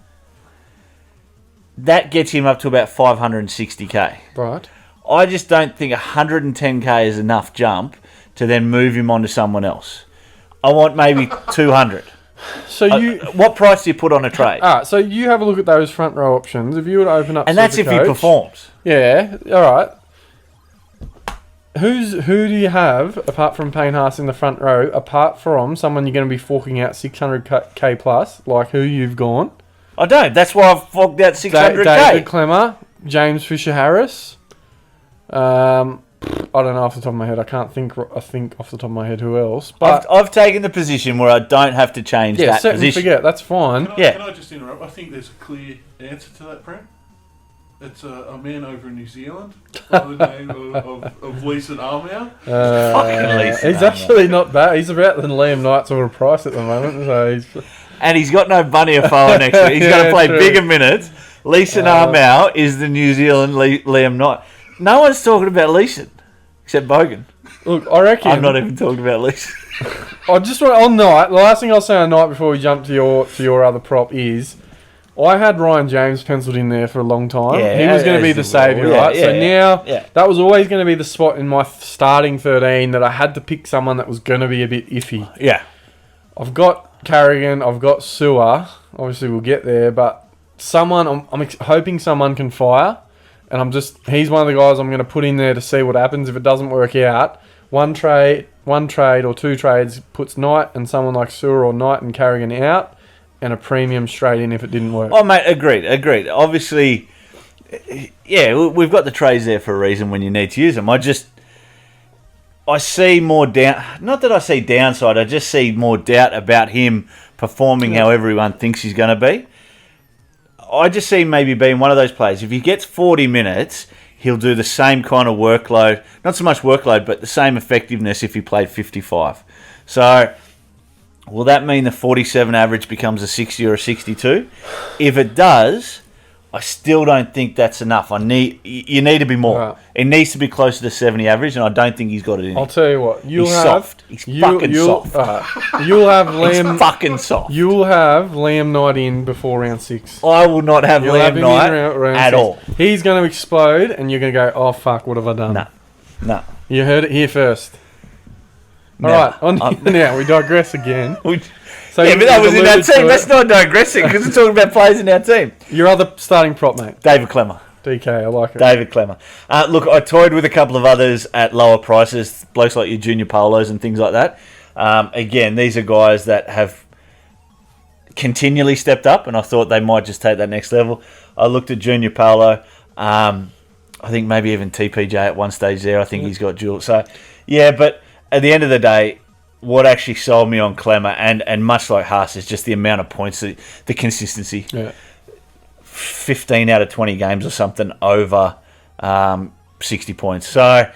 That gets him up to about 560k. Right. I just don't think 110k is enough jump to then move him on to someone else. I want maybe 200. So what price do you put on a trade? So you have a look at those front row options. If you were to open up, and that's if he performs. Yeah. All right. Who do you have apart from Payne Haas in the front row? Apart from someone you're going to be forking out 600k plus, like who you've gone? I don't. That's why I've forked out 600k. David Clemmer, James Fisher-Harris. I don't know off the top of my head. I think off the top of my head who else. But I've taken the position where I don't have to change that position. Forget. That's fine. Can I just interrupt? I think there's a clear answer to that, Brent. It's a man over in New Zealand by the name of Leeson Armour. He's actually not bad. He's about the Liam Knight sort of price at the moment. So and he's got no bunny or foal next to him. He's got to play bigger minutes. Leeson Armour is the New Zealand Liam Knight. No one's talking about Leeson except Bogan. Look, I reckon I'm not even talking about Leeson. I just want on Knight. The last thing I'll say on Knight before we jump to your other prop is, I had Ryan James penciled in there for a long time. He was going to be the saviour, right? So now that was always going to be the spot in my starting 13 that I had to pick someone that was going to be a bit iffy. Yeah. I've got Carrigan, I've got Sewer. Obviously, we'll get there, but I'm hoping someone can fire, and he's one of the guys I'm going to put in there to see what happens. If it doesn't work out, one trade or two trades puts Knight and someone like Sewer or Knight and Carrigan out, and a premium straight in if it didn't work. Oh, mate, agreed. Obviously, we've got the trades there for a reason when you need to use them. I see more not that I see downside, I just see more doubt about him performing how everyone thinks he's going to be. I just see him maybe being one of those players. If he gets 40 minutes, he'll do the same kind of workload. Not so much workload, but the same effectiveness if he played 55. So, will that mean the 47 average becomes a 60 or a 62? If it does, I still don't think that's enough. You need to be more. Right. It needs to be closer to 70 average, and I don't think he's got it in. I'll tell you what. He's soft. He's fucking soft. You'll have Liam. He's fucking soft. You'll have Liam Knight in before round 6. I will not have Liam Knight at all. He's going to explode, and you're going to go, oh, fuck, what have I done? No. You heard it here first. All right, now we digress again. But that was in our team. That's not digressing because we're talking about players in our team. Your other starting prop, mate? David Clemmer. DK, I like it. David Clemmer. Look, I toyed with a couple of others at lower prices, blokes like your Junior Polos and things like that. Again, these are guys that have continually stepped up, and I thought they might just take that next level. I looked at Junior Polo. I think maybe even TPJ at one stage there. I think he's got dual. So, but at the end of the day, what actually sold me on Clemmer, and much like Haas, is just the amount of points, the consistency. Yeah. 15 out of 20 games or something over 60 points. So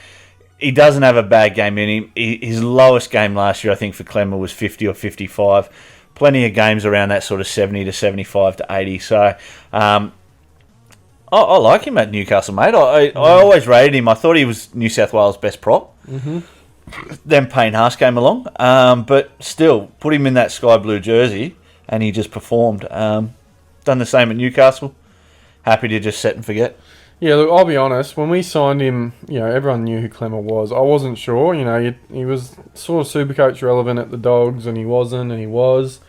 he doesn't have a bad game in him. His lowest game last year, I think, for Clemmer was 50 or 55. Plenty of games around that sort of 70 to 75 to 80. So I like him at Newcastle, mate. I always rated him. I thought he was New South Wales' best prop. Mm-hmm. Then Payne Haas came along, but still put him in that sky blue jersey, and he just performed. Done the same at Newcastle. Happy to just set and forget. Yeah, look, I'll be honest. When we signed him, everyone knew who Clemmer was. I wasn't sure. He was sort of Supercoach relevant at the Dogs, and he wasn't, and he was.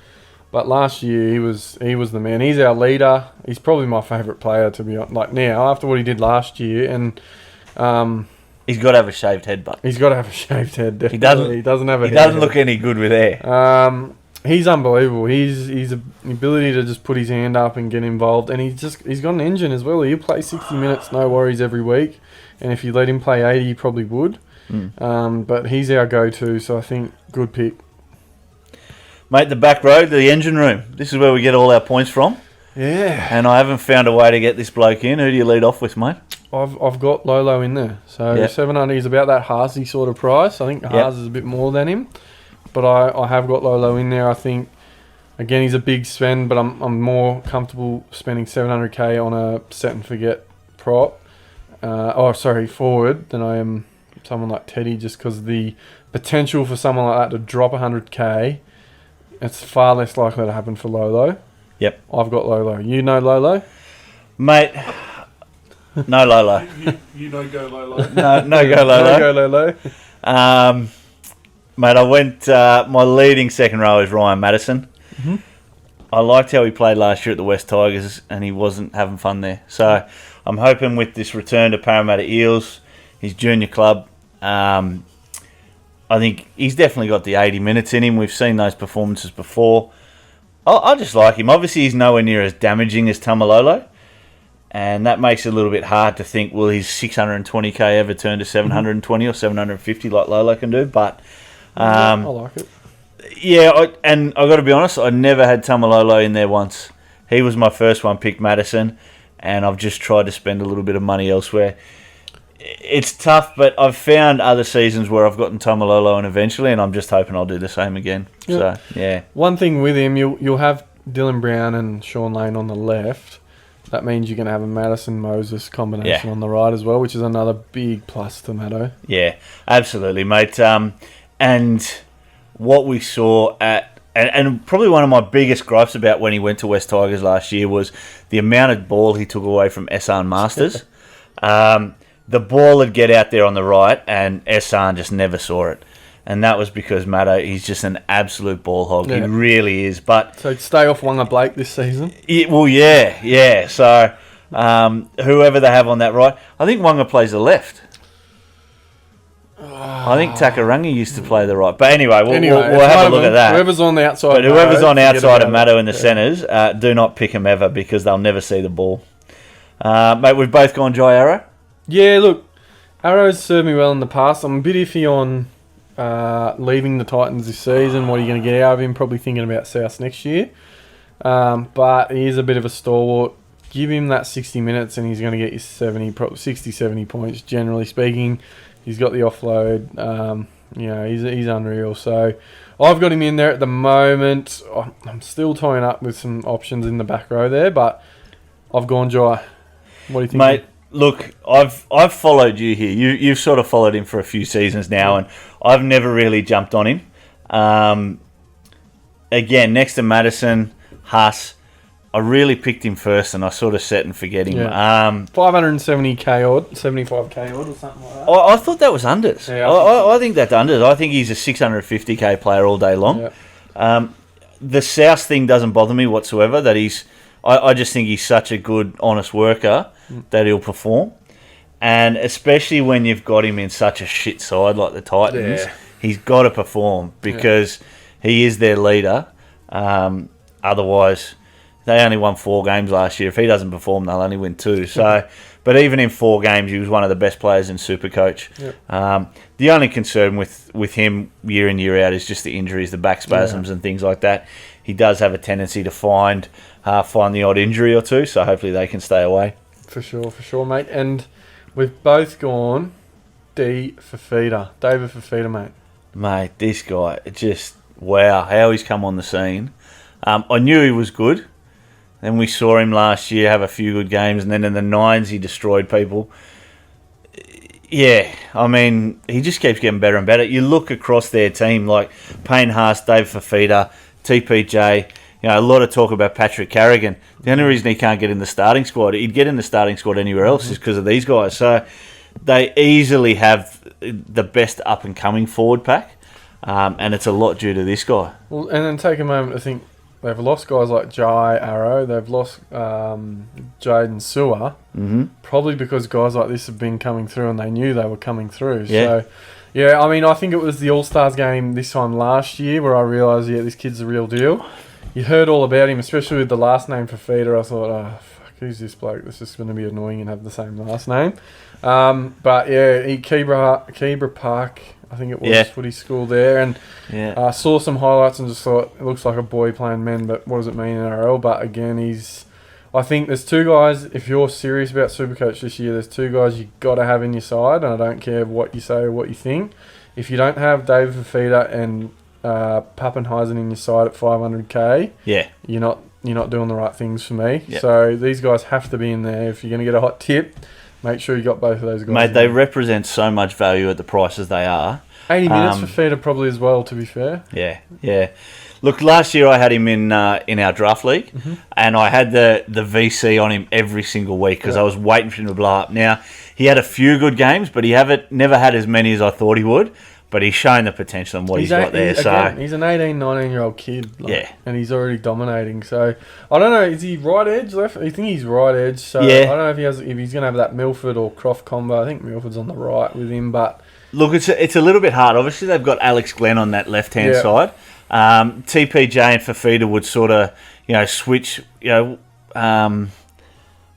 But last year he was the man. He's our leader. He's probably my favourite player, to be honest. Like now, after what he did last year, and he's got to have a shaved head, but he's got to have a shaved head. Definitely. He doesn't have a. He doesn't look any good with hair. He's unbelievable. He's the ability to just put his hand up and get involved, and he's got an engine as well. He'll play 60 minutes, no worries, every week. And if you let him play 80, he probably would. But he's our go-to, so I think good pick. Mate, the back row, the engine room. This is where we get all our points from. Yeah. And I haven't found a way to get this bloke in. Who do you lead off with, mate? I've got Lolo in there. So Yep. 700 is about that Harsey sort of price. I think Haas is a bit more than him. But I have got Lolo in there. I think, again, he's a big spend, but I'm more comfortable spending 700k on a set and forget prop. Forward than I am someone like Teddy, just because the potential for someone like that to drop 100k, it's far less likely to happen for Lolo. Yep. I've got Lolo. You know Lolo? Mate, no Lolo. You know go Lolo. No go Lolo. No go Lolo. Mate, I went, my leading second row is Ryan Madison. Mm-hmm. I liked how he played last year at the West Tigers, and he wasn't having fun there. So I'm hoping with this return to Parramatta Eels, his junior club, I think he's definitely got the 80 minutes in him. We've seen those performances before. I just like him. Obviously, he's nowhere near as damaging as Tamalolo, and that makes it a little bit hard to think, will his 620k ever turn to 720 or 750 like Lolo can do? But I like it. yeah, and I got to be honest, I never had Tamalolo in there once. He was my first one, picked Madison, and I've just tried to spend a little bit of money elsewhere. It's tough, but I've found other seasons where I've gotten Tamalolo in eventually, and I'm just hoping I'll do the same again. Yep. So, yeah. One thing with him, you'll have Dylan Brown and Sean Lane on the left. That means you're going to have a Madison-Moses combination on the right as well, which is another big plus to Maddo. Yeah, absolutely, mate. And what we saw and probably one of my biggest gripes about when he went to West Tigers last year was the amount of ball he took away from Essan Masters. The ball would get out there on the right, and Essan just never saw it. And that was because Maddo, he's just an absolute ball hog. Yeah. He really is. But So stay off Wanga Blake this season. yeah. So whoever they have on that right, I think Wanga plays the left. I think Takarangi used to play the right. But anyway, we'll have a look at that. Whoever's on the outside. But whoever's on forget outside of about Maddo it. in the centres, do not pick him ever because they'll never see the ball. Mate, we've both gone Jai Arrow. Yeah, look, Arrow's served me well in the past. I'm a bit iffy on leaving the Titans this season. What are you going to get out of him? Probably thinking about South next year. But he is a bit of a stalwart. Give him that 60 minutes and he's going to get you 60, 70 points, generally speaking. He's got the offload. He's unreal. So I've got him in there at the moment. I'm still tying up with some options in the back row there, but I've gone Jai. What do you think? Mate, look, I've followed you here. You've sort of followed him for a few seasons now, and I've never really jumped on him. Again, next to Madison, Haas, I really picked him first, and I sort of set and forget him. Yeah. 570k odd, 75k odd, or something like that. I thought that was unders. Yeah, I think that's unders. I think he's a 650k player all day long. Yeah. The South thing doesn't bother me whatsoever. That I just think he's such a good, honest worker that he'll perform. And especially when you've got him in such a shit side like the Titans, he's got to perform because he is their leader. Otherwise, they only won 4 games last year. If he doesn't perform, they'll only win 2. So, but even in 4 games, he was one of the best players in Supercoach. Yep. The only concern with him year in, year out is just the injuries, the back spasms and things like that. He does have a tendency to find the odd injury or two, so hopefully they can stay away. For sure, mate. And we've both gone David Fafita, mate. Mate, this guy, just, wow, how he's come on the scene. I knew he was good. Then we saw him last year have a few good games, and then in the 9s he destroyed people. Yeah, I mean, he just keeps getting better and better. You look across their team, like Payne Haas, David Fafita, TPJ, a lot of talk about Patrick Carrigan. The only reason he can't get in the starting squad, he'd get in the starting squad anywhere else, is because of these guys. So they easily have the best up-and-coming forward pack, and it's a lot due to this guy. Well, and then take a moment to think, they've lost guys like Jai Arrow. They've lost Jaden Sewer. Mm-hmm. Probably because guys like this have been coming through and they knew they were coming through. Yeah. So, yeah, I mean, I think it was the All-Stars game this time last year where I realised, yeah, this kid's the real deal. You heard all about him, especially with the last name for Feeder. I thought, oh, fuck, who's this bloke? This is going to be annoying and have the same last name. But, yeah, Kebra Park, I think it was, what he scored there. And Yeah. saw some highlights and just thought, it looks like a boy playing men, but what does it mean in NRL? But, again, I think there's two guys, if you're serious about Supercoach this year, there's two guys you got to have in your side, and I don't care what you say or what you think. If you don't have David Fafita and Pappenheisen in your side at 500k, you're not doing the right things for me. Yep. So these guys have to be in there. If you're going to get a hot tip, make sure you got both of those guys. Mate, they represent so much value at the prices they are. 80 minutes for Fafita probably as well, to be fair. Yeah. Look, last year I had him in our draft league, and I had the VC on him every single week because I was waiting for him to blow up. Now, he had a few good games, but he never had as many as I thought he would. But he's shown the potential and what he's got there. He's an 18, 19-year-old kid. Yeah. And he's already dominating. So, I don't know. Is he right edge, left? I think he's right edge. So, Yeah. I don't know if he's going to have that Milford or Croft combo. I think Milford's on the right with him. But look, it's a little bit hard. Obviously, they've got Alex Glenn on that left-hand side. TPJ and Fafita would sort of, switch. Who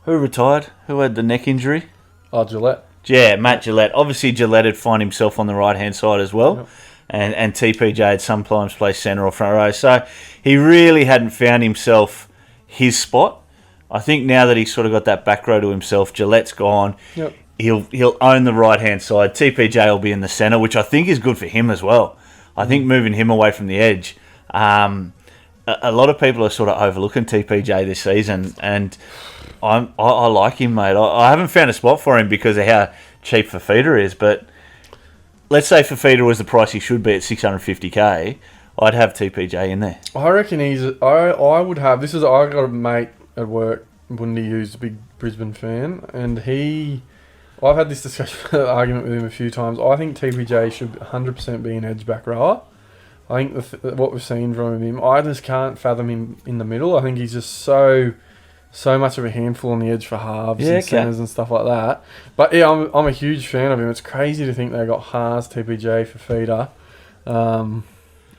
retired? Who had the neck injury? Oh, Gillette. Yeah, Matt Gillette. Obviously, Gillette would find himself on the right-hand side as well. Yep. And TPJ had sometimes play centre or front row. So he really hadn't found himself his spot. I think now that he's sort of got that back row to himself, Gillette's gone. Yep. He'll own the right-hand side. TPJ will be in the centre, which I think is good for him as well. I think moving him away from the edge. A lot of people are sort of overlooking TPJ this season, and I like him, mate. I haven't found a spot for him because of how cheap Fafita is, but let's say Fafita was the price he should be at 650k, I'd have TPJ in there. I reckon I would have... I got a mate at work, Bundy, who's a big Brisbane fan, and I've had this argument with him a few times. I think TPJ should 100% be an edge back rower. I think what we've seen from him, I just can't fathom him in the middle. I think he's just so much of a handful on the edge for halves and centres and stuff like that. But yeah, I'm a huge fan of him. It's crazy to think they got Haas, TPJ, Fafita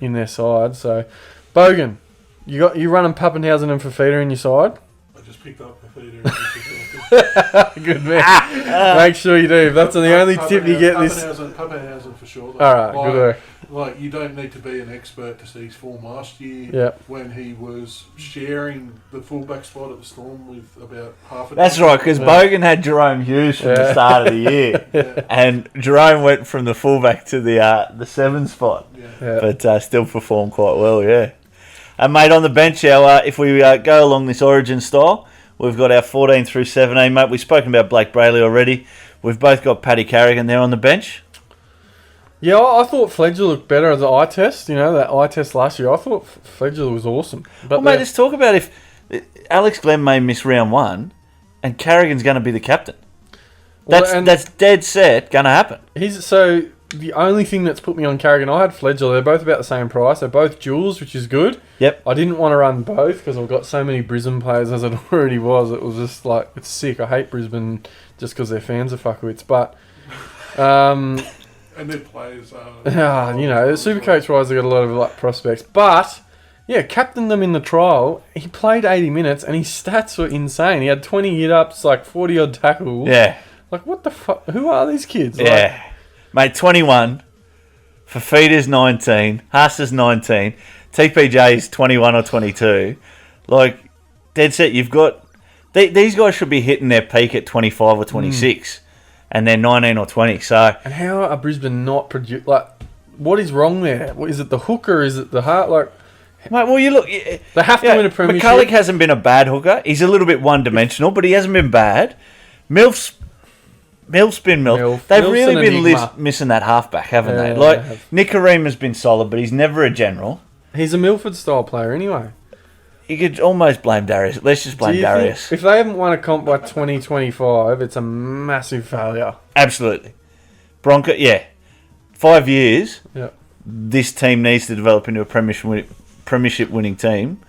in their side. So, Bogan, you running Pappenhausen and Fafita in your side? I just picked up Fafita. Good man. Make sure you do. That's the only tip you get this. Pappenhausen for sure. All right, good work. Like, you don't need to be an expert to see his form last year when he was sharing the fullback spot at the Storm with about half a That's right, because Bogan had Jerome Hughes from the start of the year, and Jerome went from the fullback to the 7 spot, but still performed quite well, And mate, on the bench, if we go along this Origin style, we've got our 14 through 17, mate. We've spoken about Blake Brayley already. We've both got Paddy Carrigan there on the bench. Yeah, I thought Fledger looked better as an eye test. That eye test last year, I thought Fledger was awesome. But mate, let's talk about if Alex Glenn may miss round 1 and Carrigan's going to be the captain. That's dead set going to happen. So the only thing that's put me on Carrigan, I had Fledger. They're both about the same price. They're both duals, which is good. Yep. I didn't want to run both because I've got so many Brisbane players as it already was. It was just like, it's sick. I hate Brisbane just because their fans are fuckwits. But... and their players are... Supercoach-wise, they've got a lot of prospects. But, captained them in the trial. He played 80 minutes, and his stats were insane. He had 20 hit-ups, 40-odd tackles. Yeah. What the fuck? Who are these kids? Yeah. Mate, 21. Fafita's 19. Haas 19. TPJ's 21 or 22. Dead set, you've got... These guys should be hitting their peak at 25 or 26. And they're 19 or 20, so... And how are Brisbane not produce... what is wrong there? Is it the hooker? Is it the heart? Mate, well, you look... They have to win a premiership. McCulloch hasn't been a bad hooker. He's a little bit one-dimensional, but he hasn't been bad. Milf's been Milf. They've really been missing that halfback, haven't they? Nick Kareem has been solid, but he's never a general. He's a Milford-style player anyway. You could almost blame Darius. Let's just blame Darius. If they haven't won a comp by 2025, it's a massive failure. Absolutely. 5 years. Yep. This team needs to develop into a premiership winning team.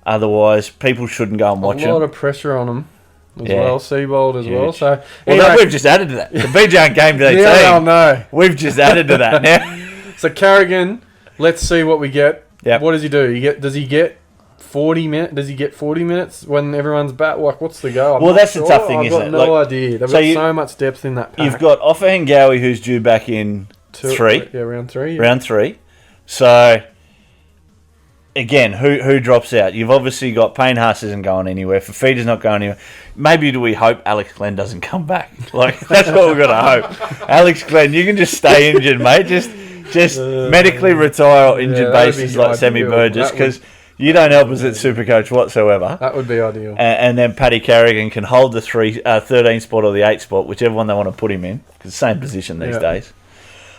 Otherwise, people shouldn't go and watch A lot him. of pressure on him as Yeah. well. Seabold as well. Huge. So Well, we've just added to that. The BJ Game Day yeah, I team. know. We've just added to that now. So Carrigan, let's see what we get. Yep. What does he do? Does he get 40 minutes? Does he get 40 minutes when everyone's back? Like, what's the goal? Well, that's the tough thing, I've isn't got it? no Like, idea. They've so got so much depth in that pack. You've got Offa Hengawi, who's due back in three. Yeah, round 3. Yeah. Round 3. So, again, who drops out? You've obviously got Payne Haas isn't going anywhere. Fafita's not going anywhere. Maybe do we hope Alex Glenn doesn't come back? Like, that's what we've got to hope. Alex Glenn, you can just stay injured, mate. Just medically retire on injured basis like Sammy Burgess, because you don't help us at Supercoach whatsoever. That would be ideal. And then Paddy Carrigan can hold the 13 spot or the 8 spot, whichever one they want to put him in, because same position these days.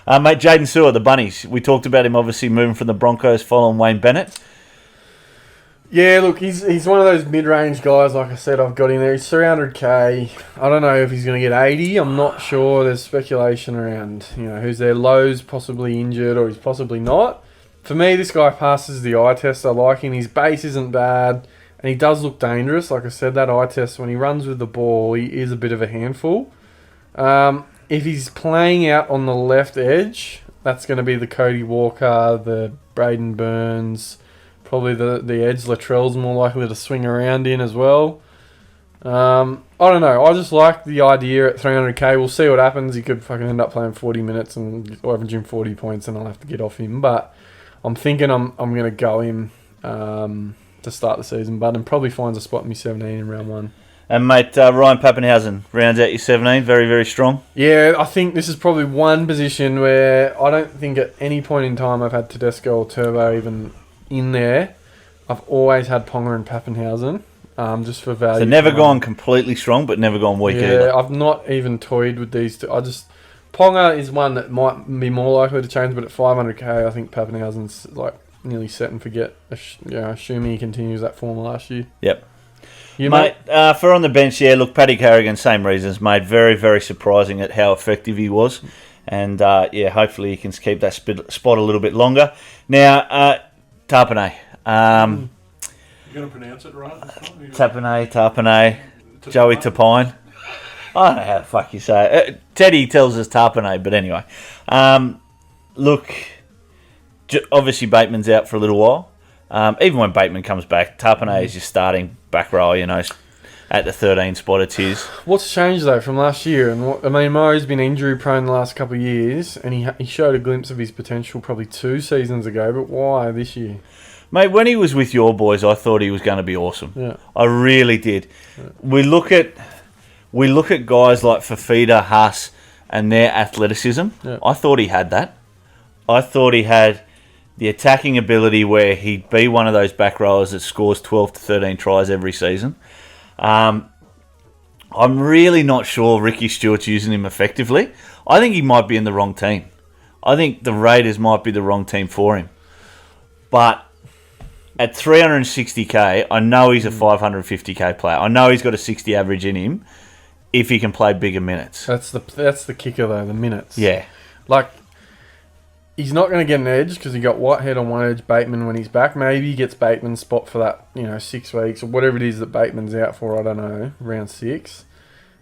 Mate, Jaden Sewer, the Bunnies. We talked about him obviously moving from the Broncos following Wayne Bennett. Yeah, look, he's one of those mid-range guys, like I said, I've got in there. He's 300k. I don't know if he's going to get 80. I'm not sure. There's speculation around, who's there. Lowe's possibly injured or he's possibly not. For me, this guy passes the eye test. I like him. His base isn't bad, and he does look dangerous. Like I said, that eye test, when he runs with the ball, he is a bit of a handful. If he's playing out on the left edge, that's going to be the Cody Walker, the Braden Burns, probably the edge Latrell's more likely to swing around in as well. I don't know. I just like the idea at 300k. We'll see what happens. He could fucking end up playing 40 minutes and averaging 40 points, and I'll have to get off him. But I'm thinking I'm going to go him to start the season, but and probably finds a spot in me 17 in round 1. And, mate, Ryan Pappenhausen rounds out your 17. Very, very strong. Yeah, I think this is probably one position where I don't think at any point in time I've had Tedesco or Turbo even in there. I've always had Ponga and Pappenhausen, just for value. So never gone completely strong, but never gone weak either. Yeah, I've not even toyed with these two. Ponga is one that might be more likely to change, but at 500k, I think Pappenhausen's like nearly set and forget. Assuming he continues that form last year. Yep. You, mate, for on the bench, look, Paddy Carrigan, same reasons, mate. Very, very surprising at how effective he was. And, hopefully he can keep that spot a little bit longer. Now, Tarpanay. You're going to pronounce it right? Tarpanay. Joey Tapine. I don't know how the fuck you say it. Teddy tells us Tarpanay, but anyway. Look, obviously Bateman's out for a little while. Even when Bateman comes back, Tarpanay is just starting back row, at the 13 spot. It's his. What's changed though from last year? And Murray's been injury prone the last couple of years, and he showed a glimpse of his potential probably 2 seasons ago. But why this year? Mate, when he was with your boys, I thought he was going to be awesome. Yeah. I really did. Yeah. We look at guys like Fafita, Haas, and their athleticism. Yeah. I thought he had that. I thought he had the attacking ability where he'd be one of those back rowers that scores 12 to 13 tries every season. I'm really not sure Ricky Stewart's using him effectively. I think he might be in the wrong team. I think the Raiders might be the wrong team for him. But at 360k, I know he's a 550k player. I know he's got a 60 average in him if he can play bigger minutes. That's the kicker though, the minutes. Yeah. Like, he's not going to get an edge because he got Whitehead on one edge, Bateman when he's back. Maybe he gets Bateman's spot for that, 6 weeks or whatever it is that Bateman's out for. I don't know, round 6.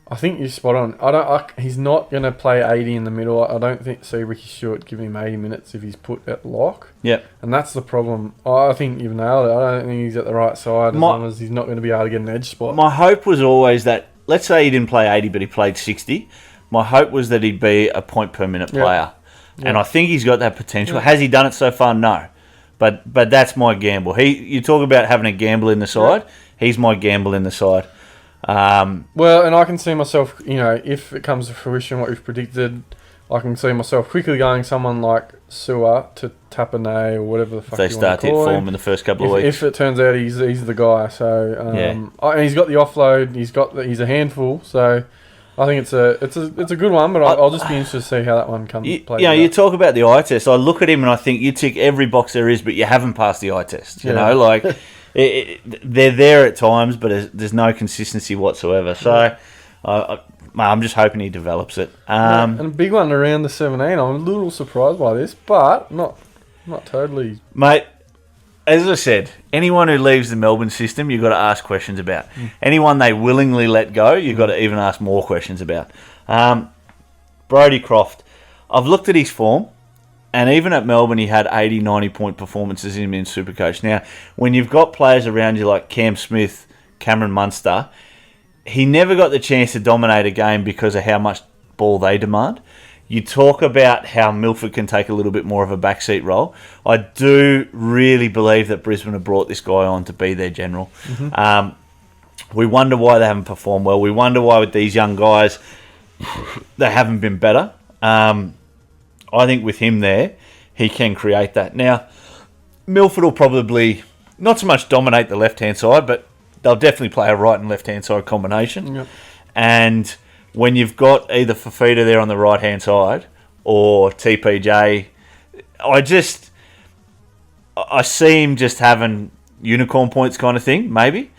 I think you're spot on. He's not going to play 80 in the middle. I don't see Ricky Stewart giving him 80 minutes if he's put at lock. Yep. And that's the problem. I think you've nailed it. I don't think he's at the right side as long as he's not going to be able to get an edge spot. My hope was always that, let's say he didn't play 80 but he played 60. My hope was that he'd be a point per minute player. Yep. And I think he's got that potential. Yep. Has he done it so far? No. But that's my gamble. You talk about having a gamble in the side. Yep. He's my gamble in the side. Well, and I can see myself, if it comes to fruition, what we've predicted, I can see myself quickly going someone like Sewer to Tapanay or whatever the fuck if they start to hit form in the first couple of weeks. If it turns out he's the guy. So, and he's got the offload. He's a handful. So, I think it's a good one. But I'll just be interested to see how that one plays out. You talk about the eye test. I look at him and I think you tick every box there is, but you haven't passed the eye test. You know, like they're there at times, but there's no consistency whatsoever. So I'm just hoping he develops it. And a big one around the 17. I'm a little surprised by this, but not totally. Mate, as I said, anyone who leaves the Melbourne system, you've got to ask questions about. Anyone they willingly let go, you've got to even ask more questions about. Brodie Croft, I've looked at his form, and even at Melbourne, he had 80, 90-point performances in Supercoach. Now, when you've got players around you like Cam Smith, Cameron Munster, he never got the chance to dominate a game because of how much ball they demand. You talk about how Milford can take a little bit more of a backseat role. I do really believe that Brisbane have brought this guy on to be their general. We wonder why they haven't performed well. We wonder why with these young guys they haven't been better. I think with him there, he can create that. Now, Milford will probably not so much dominate the left-hand side, but they'll definitely play a right and left-hand side combination. Yep. And when you've got either Fafita there on the right-hand side or TPJ, I see him just having unicorn points kind of thing, maybe.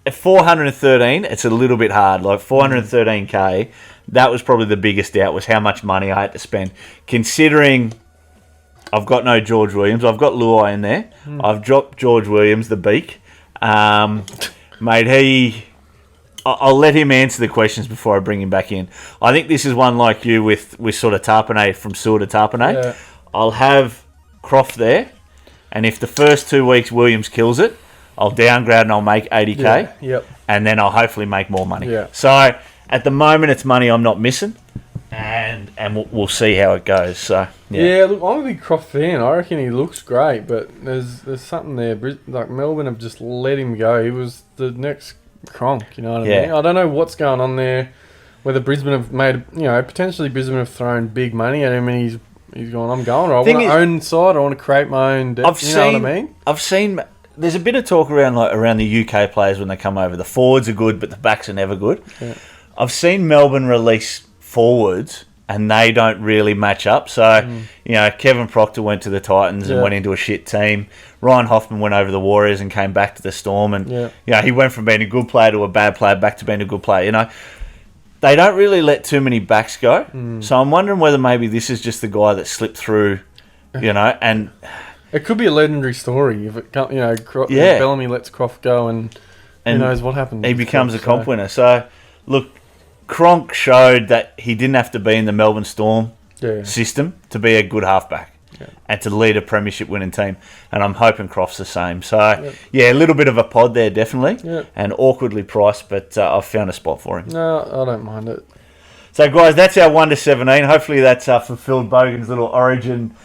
At 413, it's a little bit hard. Like 413k, that was probably the biggest doubt, was how much money I had to spend. Considering I've got no George Williams, I've got Luai in there. I've dropped George Williams, the beak. Mate, I'll let him answer the questions before I bring him back in. I think this is one like you with sort of Tarpanay, from Sewer to Tarpanay. Yeah. I'll have Croft there, and if the first 2 weeks Williams kills it, I'll downgrade and I'll make 80k, Yeah. Yep. and then I'll hopefully make more money. Yeah. So at the moment, it's money I'm not missing, and we'll see how it goes. So Yeah, look, I'm a big Croft fan. I reckon he looks great, but there's something there. Like Melbourne have just let him go. He was the next Cronk, you know what I mean? I don't know what's going on there. Whether Brisbane have made, potentially Brisbane have thrown big money at him, and he's going, I'm going. Or I want to own side. I want to create my own depth. You know what I mean? I've seen. There's a bit of talk around the UK players when they come over. The forwards are good, but the backs are never good. Yeah. I've seen Melbourne release forwards, and they don't really match up. So, Kevin Proctor went to the Titans and went into a shit team. Ryan Hoffman went over the Warriors and came back to the Storm. And, he went from being a good player to a bad player back to being a good player. They don't really let too many backs go. So I'm wondering whether maybe this is just the guy that slipped through, and... It could be a legendary story if it can't, if Bellamy lets Croft go and who knows what happens. He becomes a comp winner. So, look, Cronk showed that he didn't have to be in the Melbourne Storm system to be a good halfback and to lead a premiership winning team. And I'm hoping Croft's the same. So, a little bit of a pod there, definitely, and awkwardly priced, but I've found a spot for him. No, I don't mind it. So, guys, that's our 1 to 17. Hopefully that's fulfilled Bogan's little origin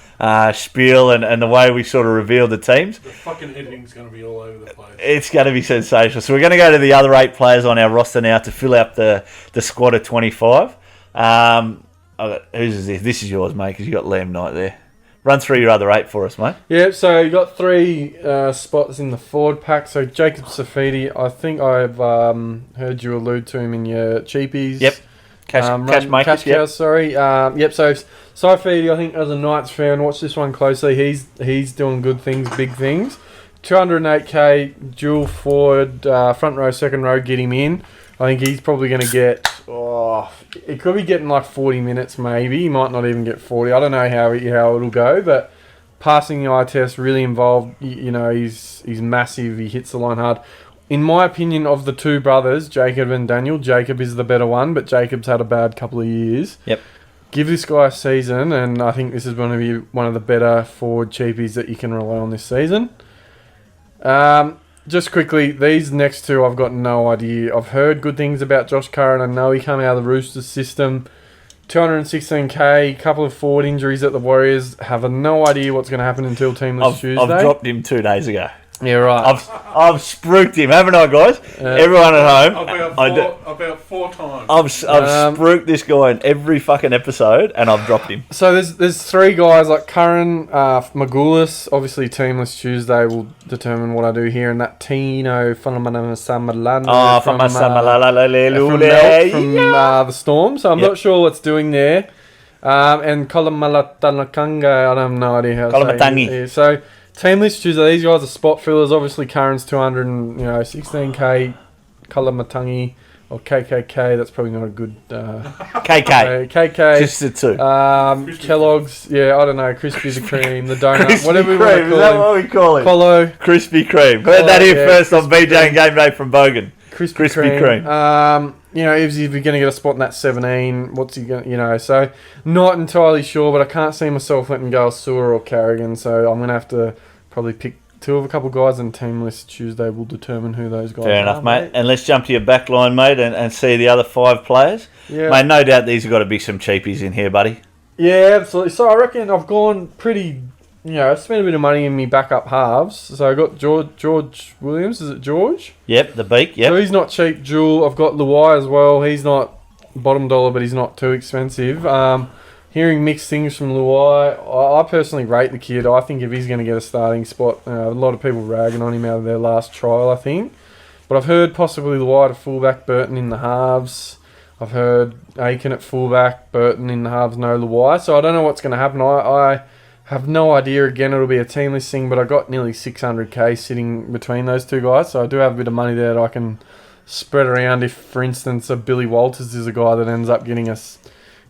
spiel and the way we sort of revealed the teams. The fucking editing's going to be all over the place. It's going to be sensational. So we're going to go to the other 8 players on our roster now to fill out the squad of 25. Whose is this? This is yours, mate, because you got Liam Knight there. Run through your other 8 for us, mate. Yeah, so you got 3 spots in the forward pack. So Jacob Safidi, I think I've heard you allude to him in your cheapies. Yep. Cash cows, sorry. So Safidi, I think as a Knights fan, watch this one closely. He's doing good things, big things. 208k, dual forward, front row, second row, get him in. I think he's probably going to get... it could be getting like 40 minutes maybe. He might not even get 40. I don't know how it'll go, but passing the eye test, really involved. He's massive. He hits the line hard. In my opinion, of the 2 brothers, Jacob and Daniel, Jacob is the better one, but Jacob's had a bad couple of years. Yep. Give this guy a season, and I think this is going to be one of the better forward cheapies that you can rely on this season. Just quickly, these next 2, I've got no idea. I've heard good things about Josh Curran. I know he came out of the Roosters system. 216k, couple of forward injuries at the Warriors. Have no idea what's going to happen until Teamless Tuesday. I've dropped him 2 days ago. Yeah, right. I've spruiked him, haven't I, guys? Everyone at home. About 4 times. I've spruiked this guy in every fucking episode, and I've dropped him. So there's 3 guys like Curran, Magoulis. Obviously, Teamless Tuesday will determine what I do here, and that Tino from the Storm. So I'm not sure what's doing there. And Kolamatanakanga, I have no idea how to say it. So Teamless Tuesday, these guys are spot fillers. Obviously, Curran's 216k, Kalamatangi or KKK. That's probably not a good KK. KK. Just the two. Kellogg's. Yeah, I don't know. Krispy the Kreme, the donut, Krispy whatever we want Kreme, to is call that him. what we call it? Colo. Krispy Kreme. Heard that here first on BJ and Game Day from Bogan. Krispy Kreme. You know, if he's going to get a spot in that 17, what's he going to, you know, so not entirely sure, but I can't see myself letting go of Sewer or Carrigan, so I'm going to have to probably pick two of a couple guys, and team list Tuesday will determine who those guys are. Fair enough, mate. And let's jump to your back line, mate, and see the other 5 players. Yeah. Mate, no doubt these have got to be some cheapies in here, buddy. Yeah, absolutely. So I reckon I've gone pretty, you know, I've spent a bit of money in me backup halves. So I got George Williams. Is it George? Yep, the beak, yep. So he's not cheap. Jewel. I've got Luai as well. He's not bottom dollar, but he's not too expensive. Hearing mixed things from Luai, I personally rate the kid. I think if he's going to get a starting spot, a lot of people ragging on him out of their last trial, I think. But I've heard possibly Luai to fullback, Burton in the halves. I've heard Aiken at fullback, Burton in the halves, no Luai. So I don't know what's going to happen. I have no idea. Again, it'll be a team list thing, but I got nearly 600k sitting between those two guys. So I do have a bit of money there that I can spread around if, for instance, a Billy Walters is a guy that ends up getting us,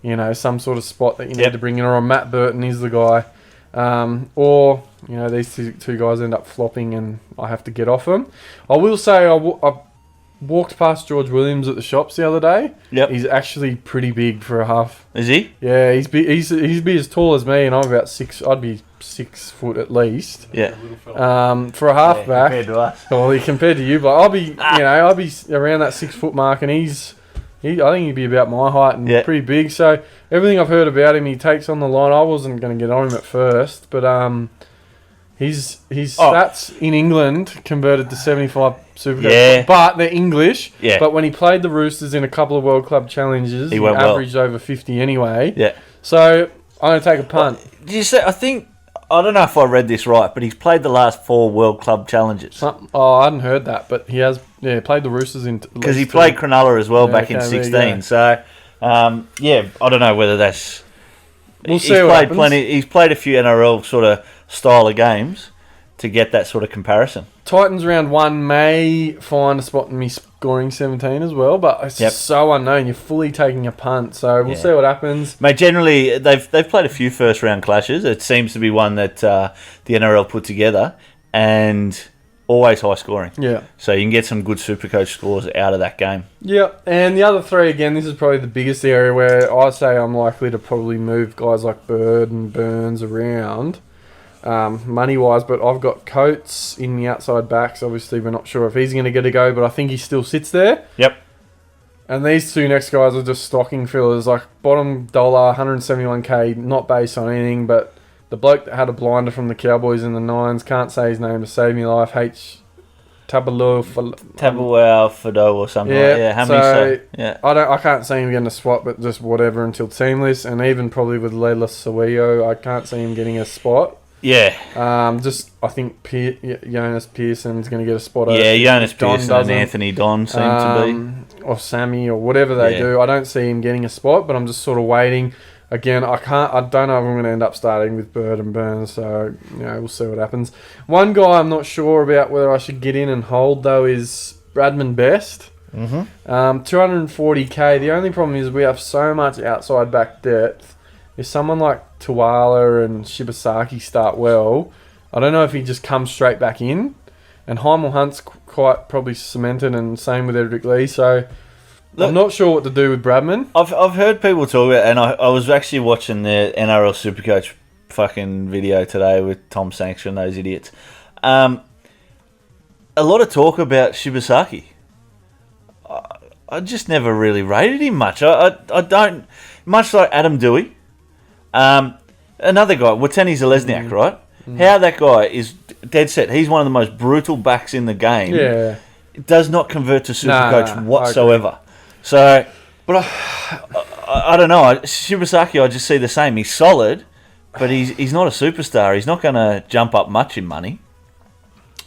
you know, some sort of spot that you need to bring in, or a Matt Burton is the guy. Or, you know, these two guys end up flopping and I have to get off them. I will say I walked past George Williams at the shops the other day. Yep. He's actually pretty big for a half. Is he? Yeah, he's be as tall as me, and I'm about 6. I'd be 6 foot at least. Yeah. For a halfback. Compared to us. Well, compared to you, but I'll be, you know, I'll be around that 6 foot mark, and I think he'd be about my height and pretty big. So everything I've heard about him, he takes on the line. I wasn't going to get on him at first, but his stats in England converted to 75 Supercoach. Yeah. But they're English. Yeah. But when he played the Roosters in a couple of World Club challenges, he averaged over 50 anyway. Yeah. So I'm going to take a punt. Did you say? I don't know if I read this right, but he's played the last 4 World Club challenges. I hadn't heard that, but he has. Yeah, played the Roosters in because he played Cronulla as well back in 16. So I don't know whether that's. He's played a few NRL sort of style of games to get that sort of comparison. Titans round 1 may find a spot in me scoring 17 as well, but it's so unknown. You're fully taking a punt, so we'll see what happens. Mate, generally they've played a few first round clashes. It seems to be one that the NRL put together, and always high scoring. Yeah. So you can get some good Supercoach scores out of that game. Yeah, and the other 3, again, this is probably the biggest area where I say I'm likely to probably move guys like Bird and Burns around. Money-wise, but I've got Coates in the outside backs. Obviously, we're not sure if he's going to get a go, but I think he still sits there. Yep. And these 2 next guys are just stocking fillers, like bottom dollar, 171k, not based on anything, but the bloke that had a blinder from the Cowboys in the 9s, can't say his name to save me life, Tabulau Fado or something. I can't see him getting a spot, but just whatever until team list, and even probably with Leila Sawio, I can't see him getting a spot. Yeah. I think Jonas Pearson's going to get a spot. Yeah, Jonas Pearson and Anthony Don seem to be. Or Sammy or whatever they do. I don't see him getting a spot, but I'm just sort of waiting. Again, I don't know if I'm going to end up starting with Bird and Burns, so we'll see what happens. One guy I'm not sure about whether I should get in and hold, though, is Bradman Best. 240k. The only problem is we have so much outside back depth. If someone like Tuala and Shibasaki start well, I don't know if he just comes straight back in. And Heimel Hunt's quite probably cemented, and same with Edric Lee. So look, I'm not sure what to do with Bradman. I've heard people talk about, and I was actually watching the NRL Supercoach fucking video today with Tom Sanction, those idiots. A lot of talk about Shibasaki. I just never really rated him much. I don't, much like Adam Dewey. Another guy, Wateni Zalesniak, right? How that guy is dead set. He's one of the most brutal backs in the game. Yeah. It does not convert to Supercoach whatsoever. So, but I don't know. Shibasaki, I just see the same. He's solid, but he's not a superstar. He's not going to jump up much in money.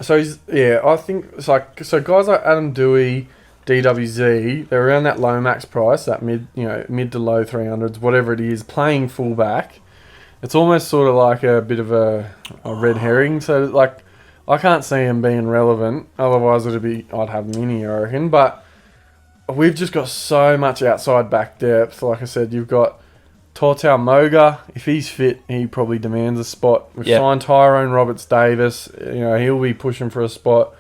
So I think it's like, so guys like Adam Dewey, DWZ, they're around that low max price, that mid to low 300s, whatever it is, playing fullback. It's almost sort of like a bit of a red herring. So like, I can't see him being relevant. Otherwise, I'd have him in here, I reckon. But we've just got so much outside back depth. Like I said, you've got Tortau Moga. If he's fit, he probably demands a spot. We've signed Tyrone Roberts-Davis. He'll be pushing for a spot.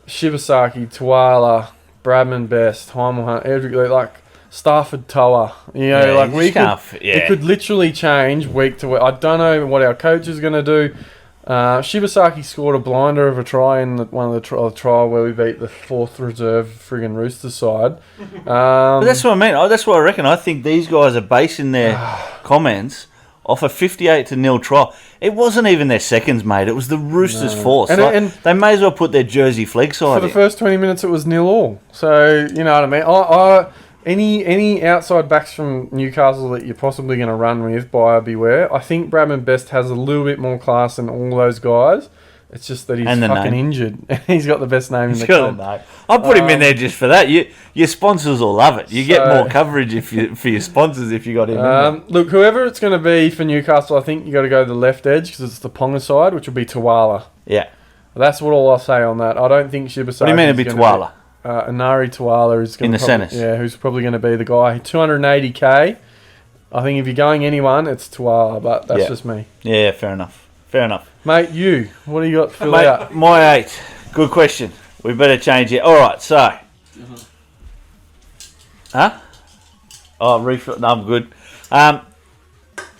Shibasaki, Tuala, Bradman Best, Heimel Hunt, Edric, like Stafford Toa. It could literally change week to week. I don't know what our coach is going to do. Shibasaki scored a blinder of a try in one of the trial where we beat the 4th reserve friggin' Roosters side. But that's what I mean. That's what I reckon. I think these guys are basing their comments off a 58-0 trial. It wasn't even their seconds, mate. It was the Roosters' force. And they may as well put their Jersey flag side for the first 20 minutes, it was 0-0. So, you know what I mean? Any outside backs from Newcastle that you're possibly going to run with, buyer beware. I think Bradman Best has a little bit more class than all those guys. It's just that he's fucking injured. He's got the best name in the comp. I'll put him in there just for that. Your sponsors will love it. You get more coverage for your sponsors if you got him in there. Look, whoever it's going to be for Newcastle, I think you got to go to the left edge because it's the Ponga side, which will be Tuala. Yeah. That's all I'll say on that. I don't think Shibasaki. What do you mean it'll be Tuala? Inari Tuala is going to in the centres. Yeah, who's probably going to be the guy. 280k. I think if you're going anyone, it's Tuala, but that's just me. Yeah, fair enough. Mate, what do you got to fill mate, out? My 8. Good question. We better change it. All right, so. Huh? Oh, refill. No, I'm good.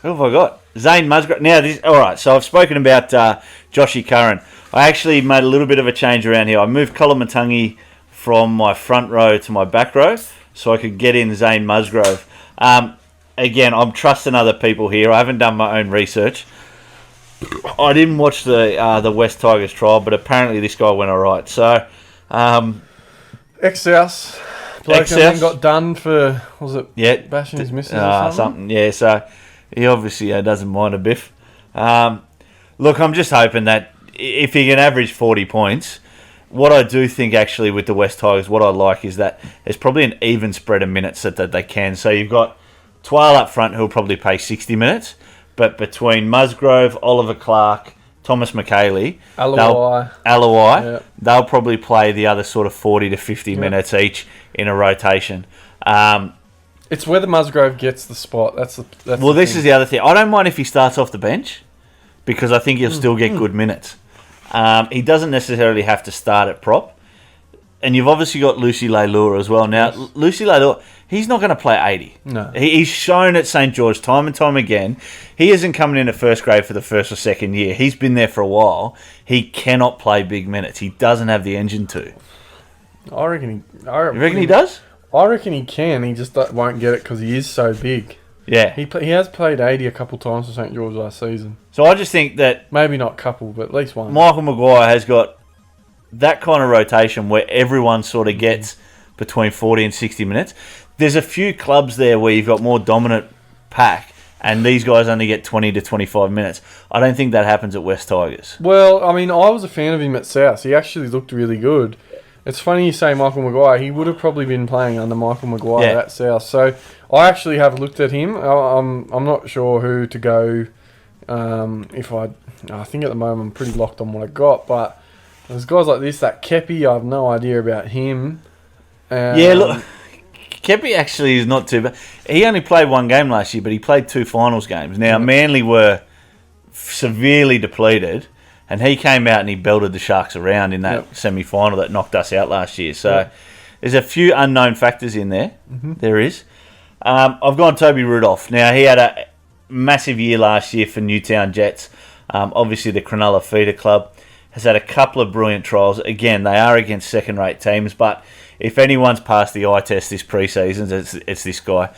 Who have I got? Zane Musgrave. Now, all right, so I've spoken about Joshy Curran. I actually made a little bit of a change around here. I moved Kolomatangi from my front row to my back row so I could get in Zane Musgrave. Again, I'm trusting other people here. I haven't done my own research. I didn't watch the West Tigers trial, but apparently this guy went all right. So, Ex-South. Bloke then got done for, was it bashing his missus or something? Yeah, so he obviously doesn't mind a biff. Look, I'm just hoping that if he can average 40 points, what I do think actually with the West Tigers, what I like is that there's probably an even spread of minutes that they can. So you've got Twile up front who'll probably play 60 minutes, but between Musgrove, Oliver Clark, Thomas McKaylee, Alawai, they'll probably play the other sort of 40 to 50 minutes each in a rotation. It's whether Musgrove gets the spot. This is the other thing. I don't mind if he starts off the bench because I think he'll still get good minutes. He doesn't necessarily have to start at prop. And you've obviously got Lucy Leilua as well. Now, Lucy Leilua, he's not going to play 80. No. He's shown at St. George time and time again. He isn't coming into first grade for the first or second year. He's been there for a while. He cannot play big minutes. He doesn't have the engine to. You reckon he does? I reckon he can. He just won't get it because he is so big. Yeah. He has played 80 a couple times for St. George last season. So I just think that... Maybe not couple, but at least one. Michael Maguire has got that kind of rotation where everyone sort of gets between 40 and 60 minutes. There's a few clubs there where you've got more dominant pack and these guys only get 20 to 25 minutes. I don't think that happens at West Tigers. Well, I mean, I was a fan of him at South. He actually looked really good. It's funny you say Michael Maguire. He would have probably been playing under Michael Maguire at South. So I actually have looked at him. I'm not sure who to go. I think at the moment I'm pretty locked on what I got. But there's guys like this, that Kepi. I have no idea about him. Look, Kepi actually is not too bad. He only played one game last year, but he played 2 finals games. Now Manly were severely depleted. And he came out and he belted the Sharks around in that semi-final that knocked us out last year. So there's a few unknown factors in there. Mm-hmm. There is. I've gone Toby Rudolph. Now, he had a massive year last year for Newtown Jets. Obviously, the Cronulla feeder club has had a couple of brilliant trials. Again, they are against second-rate teams, but if anyone's passed the eye test this pre-season, it's this guy.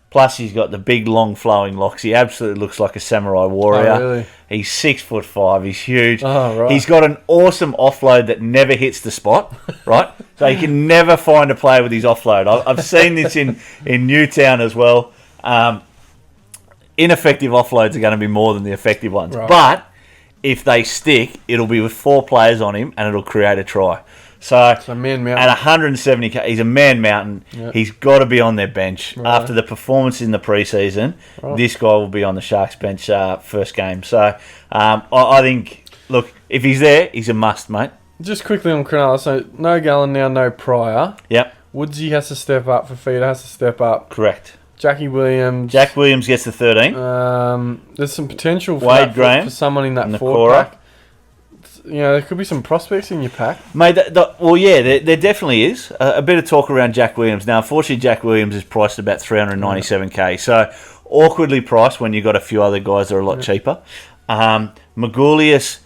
Plus, he's got the big, long, flowing locks. He absolutely looks like a samurai warrior. Oh, really? He's 6'5". He's huge. Oh, right. He's got an awesome offload that never hits the spot, right? So he can never find a player with his offload. I've seen this in Newtown as well. Ineffective offloads are going to be more than the effective ones. Right. But if they stick, it'll be with 4 players on him and it'll create a try. So at 170k, he's a man mountain. Yep. He's got to be on their bench. Right. After the performance in the preseason, this guy will be on the Sharks bench first game. So I think, look, if he's there, he's a must, mate. Just quickly on Cronulla, so no Gallen now, no Pryor. Yep. Woodsy has to step up. Fafita has to step up. Correct. Jackie Williams. Jack Williams gets the 13. There's some potential for, Wade that, Graham for someone in that and forward Nakora. pack. You know, there could be some prospects in your pack. Mate, there definitely is. A bit of talk around Jack Williams. Now, unfortunately, Jack Williams is priced at about 397k. So, awkwardly priced when you've got a few other guys that are a lot cheaper. Magoulias,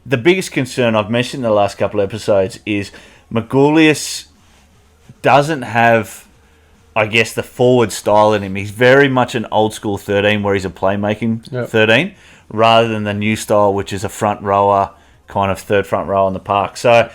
the biggest concern I've mentioned in the last couple of episodes is Magoulias doesn't have, I guess, the forward style in him. He's very much an old school 13 where he's a playmaking 13 rather than the new style, which is a front rower, kind of third front row on the park. So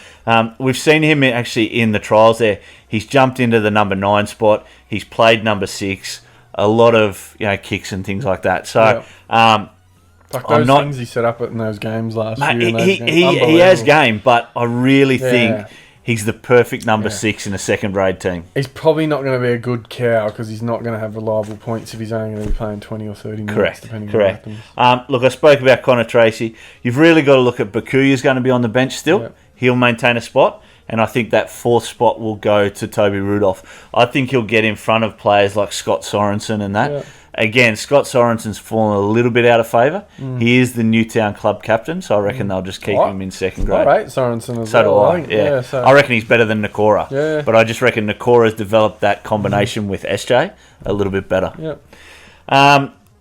we've seen him actually in the trials there. He's jumped into the number 9 spot. He's played number 6. A lot of kicks and things like that. So like those things he set up in those games last year. He has game, but I really think he's the perfect number 6 in a second grade team. He's probably not going to be a good cow because he's not going to have reliable points if he's only going to be playing 20 or 30 minutes. Depending on what happens. Look, I spoke about Connor Tracy. You've really got to look at Bakuya's going to be on the bench still. Yep. He'll maintain a spot, and I think that 4th spot will go to Toby Rudolph. I think he'll get in front of players like Scott Sorensen and that. Yep. Again, Scott Sorensen's fallen a little bit out of favour. He is the Newtown club captain, so I reckon they'll just keep him in second grade. I rate Sorensen as so well. do I. So. I reckon he's better than Nakora. Yeah. But I just reckon Nakora's developed that combination with SJ a little bit better. Yep.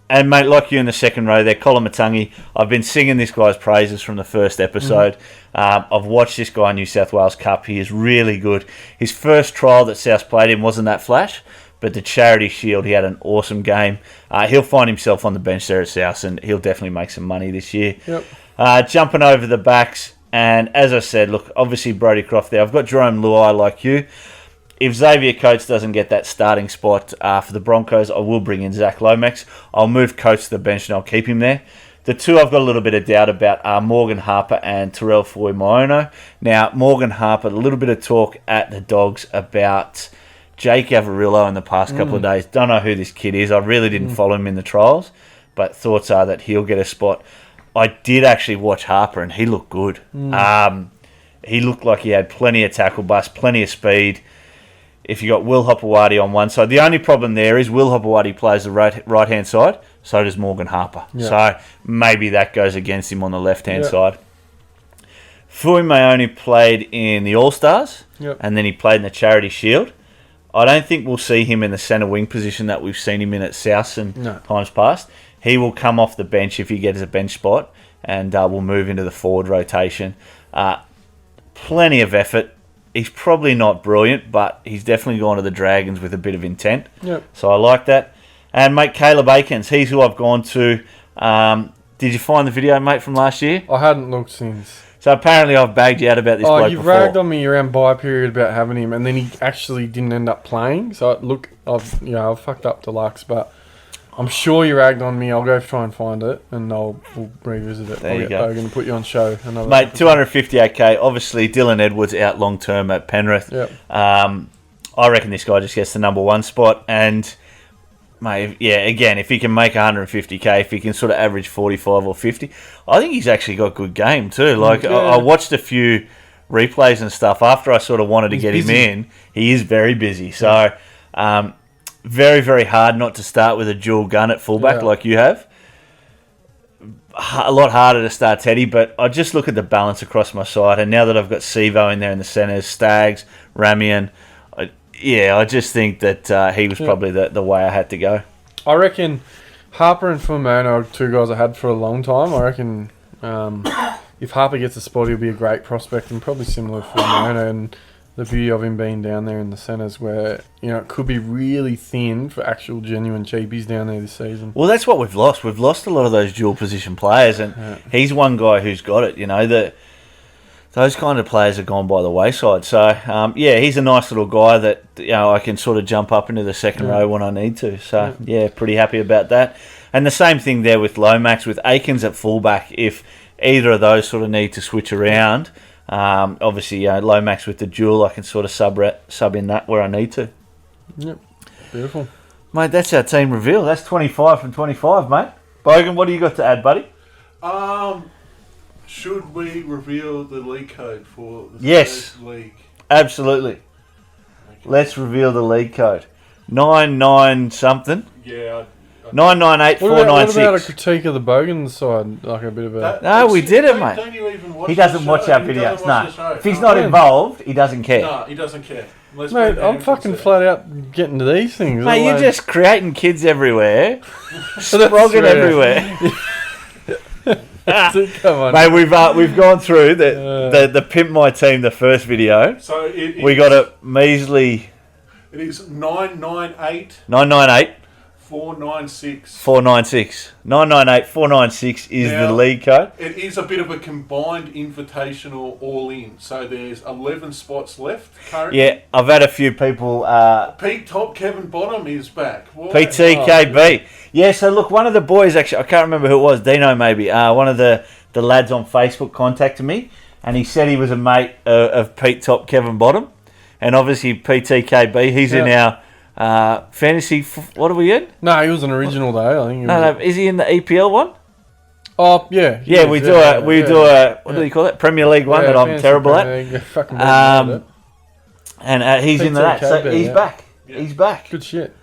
And, mate, like you in the second row there, Colin Matangi, I've been singing this guy's praises from the first episode. I've watched this guy in New South Wales Cup. He is really good. His first trial that South played him wasn't that flash, but the Charity Shield, he had an awesome game. He'll find himself on the bench there at South, and he'll definitely make some money this year. Yep. Jumping over the backs, and as I said, look, obviously Brodie Croft there. I've got Jerome Luai like you. If Xavier Coates doesn't get that starting spot for the Broncos, I will bring in Zach Lomax. I'll move Coates to the bench and I'll keep him there. The two I've got a little bit of doubt about are Morgan Harper and Terrell Foy-Maono. Now, Morgan Harper, a little bit of talk at the Dogs about Jake Avarillo in the past couple of days. Don't know who this kid is. I really didn't follow him in the trials, but thoughts are that he'll get a spot. I did actually watch Harper, and he looked good. He looked like he had plenty of tackle bust, plenty of speed. If you got Will Hopewadi on one side, the only problem there is Will Hopewadi plays the right-hand side, so does Morgan Harper. Yep. So maybe that goes against him on the left-hand side. Foy-Maono played in the All-Stars, and then he played in the Charity Shield. I don't think we'll see him in the centre wing position that we've seen him in at South and times past. He will come off the bench if he gets a bench spot, and will move into the forward rotation. Plenty of effort. He's probably not brilliant, but he's definitely gone to the Dragons with a bit of intent. Yep. So I like that. And, mate, Caleb Aikens, he's who I've gone to. Did you find the video, mate, from last year? I hadn't looked since. So apparently I've bagged you out about this bloke you before. ragged on me around bye period about having him, and then he actually didn't end up playing. So look, I've fucked up deluxe, but I'm sure you ragged on me. I'll go try and find it, and we'll revisit it. There you go. I'm going to put you on show. Mate, 258k. Obviously, Dylan Edwards out long term at Penrith. Yep. I reckon this guy just gets the number 1 spot, and mate, again, if he can make 150k, if he can sort of average 45 or 50, I think he's actually got good game too. Like I watched a few replays and stuff after I sort of wanted to get busy. him in. He is very busy, so very, very hard not to start with a dual gun at fullback like you have. A lot harder to start Teddy, but I just look at the balance across my side, and now that I've got Sevo in there in the centres, Staggs, Ramian, I just think that he was probably the way I had to go. I reckon Harper and Foy-Maono are two guys I had for a long time. I reckon if Harper gets a spot, he'll be a great prospect, and probably similar to Foy-Maono, and the beauty of him being down there in the centres where, it could be really thin for actual genuine cheapies down there this season. Well, that's what we've lost. We've lost a lot of those dual position players, and he's one guy who's got it, those kind of players have gone by the wayside. So, he's a nice little guy that, I can sort of jump up into the second row when I need to. So, pretty happy about that. And the same thing there with Lomax, with Aikens at fullback. If either of those sort of need to switch around, obviously, Lomax with the dual, I can sort of sub in that where I need to. Yep, beautiful. Mate, that's our team reveal. That's 25 from 25, mate. Bogan, what do you got to add, buddy? Should we reveal the league code for the Yes. first league? Absolutely. Let's reveal the league code. 99 something. Yeah. 998 What about a 496. critique of the Bogan side? Like a bit of a... No, we did it, mate. Don't you even watch He doesn't the watch show? our He videos. doesn't watch the No. show. If he's not involved, he doesn't care. No, he doesn't care. Let's Mate, put I'm him fucking to flat out getting to these things. Mate, you're Like- just creating kids everywhere. That's Sprogging rare. everywhere. Come on. Mate, we've gone through the Pimp My Team, the first video. So We got a measly It is 998 998 496. 496. 998 496 is Now- the league code. It is a bit of a combined invitational all in. So there's 11 spots left currently. Yeah, I've had a few people. Peak top Kevin Bottom is back. What? PTKB. Yeah, so look, one of the boys actually, I can't remember who it was, Dino maybe. One of the lads on Facebook contacted me, and he said he was a mate of Pete Top Kevin Bottom, and obviously PTKB. He's in our fantasy. What are we in? No, he was an original though. I think. He No, was no, is he in the EPL one? Oh yeah. he Yeah, is, we do a what do you call it? Premier League one that I'm fantasy terrible at. Premier League, yeah, fucking bad at it. And he's into that, so PTKB, he's yeah. back. Yeah. He's back. Good shit.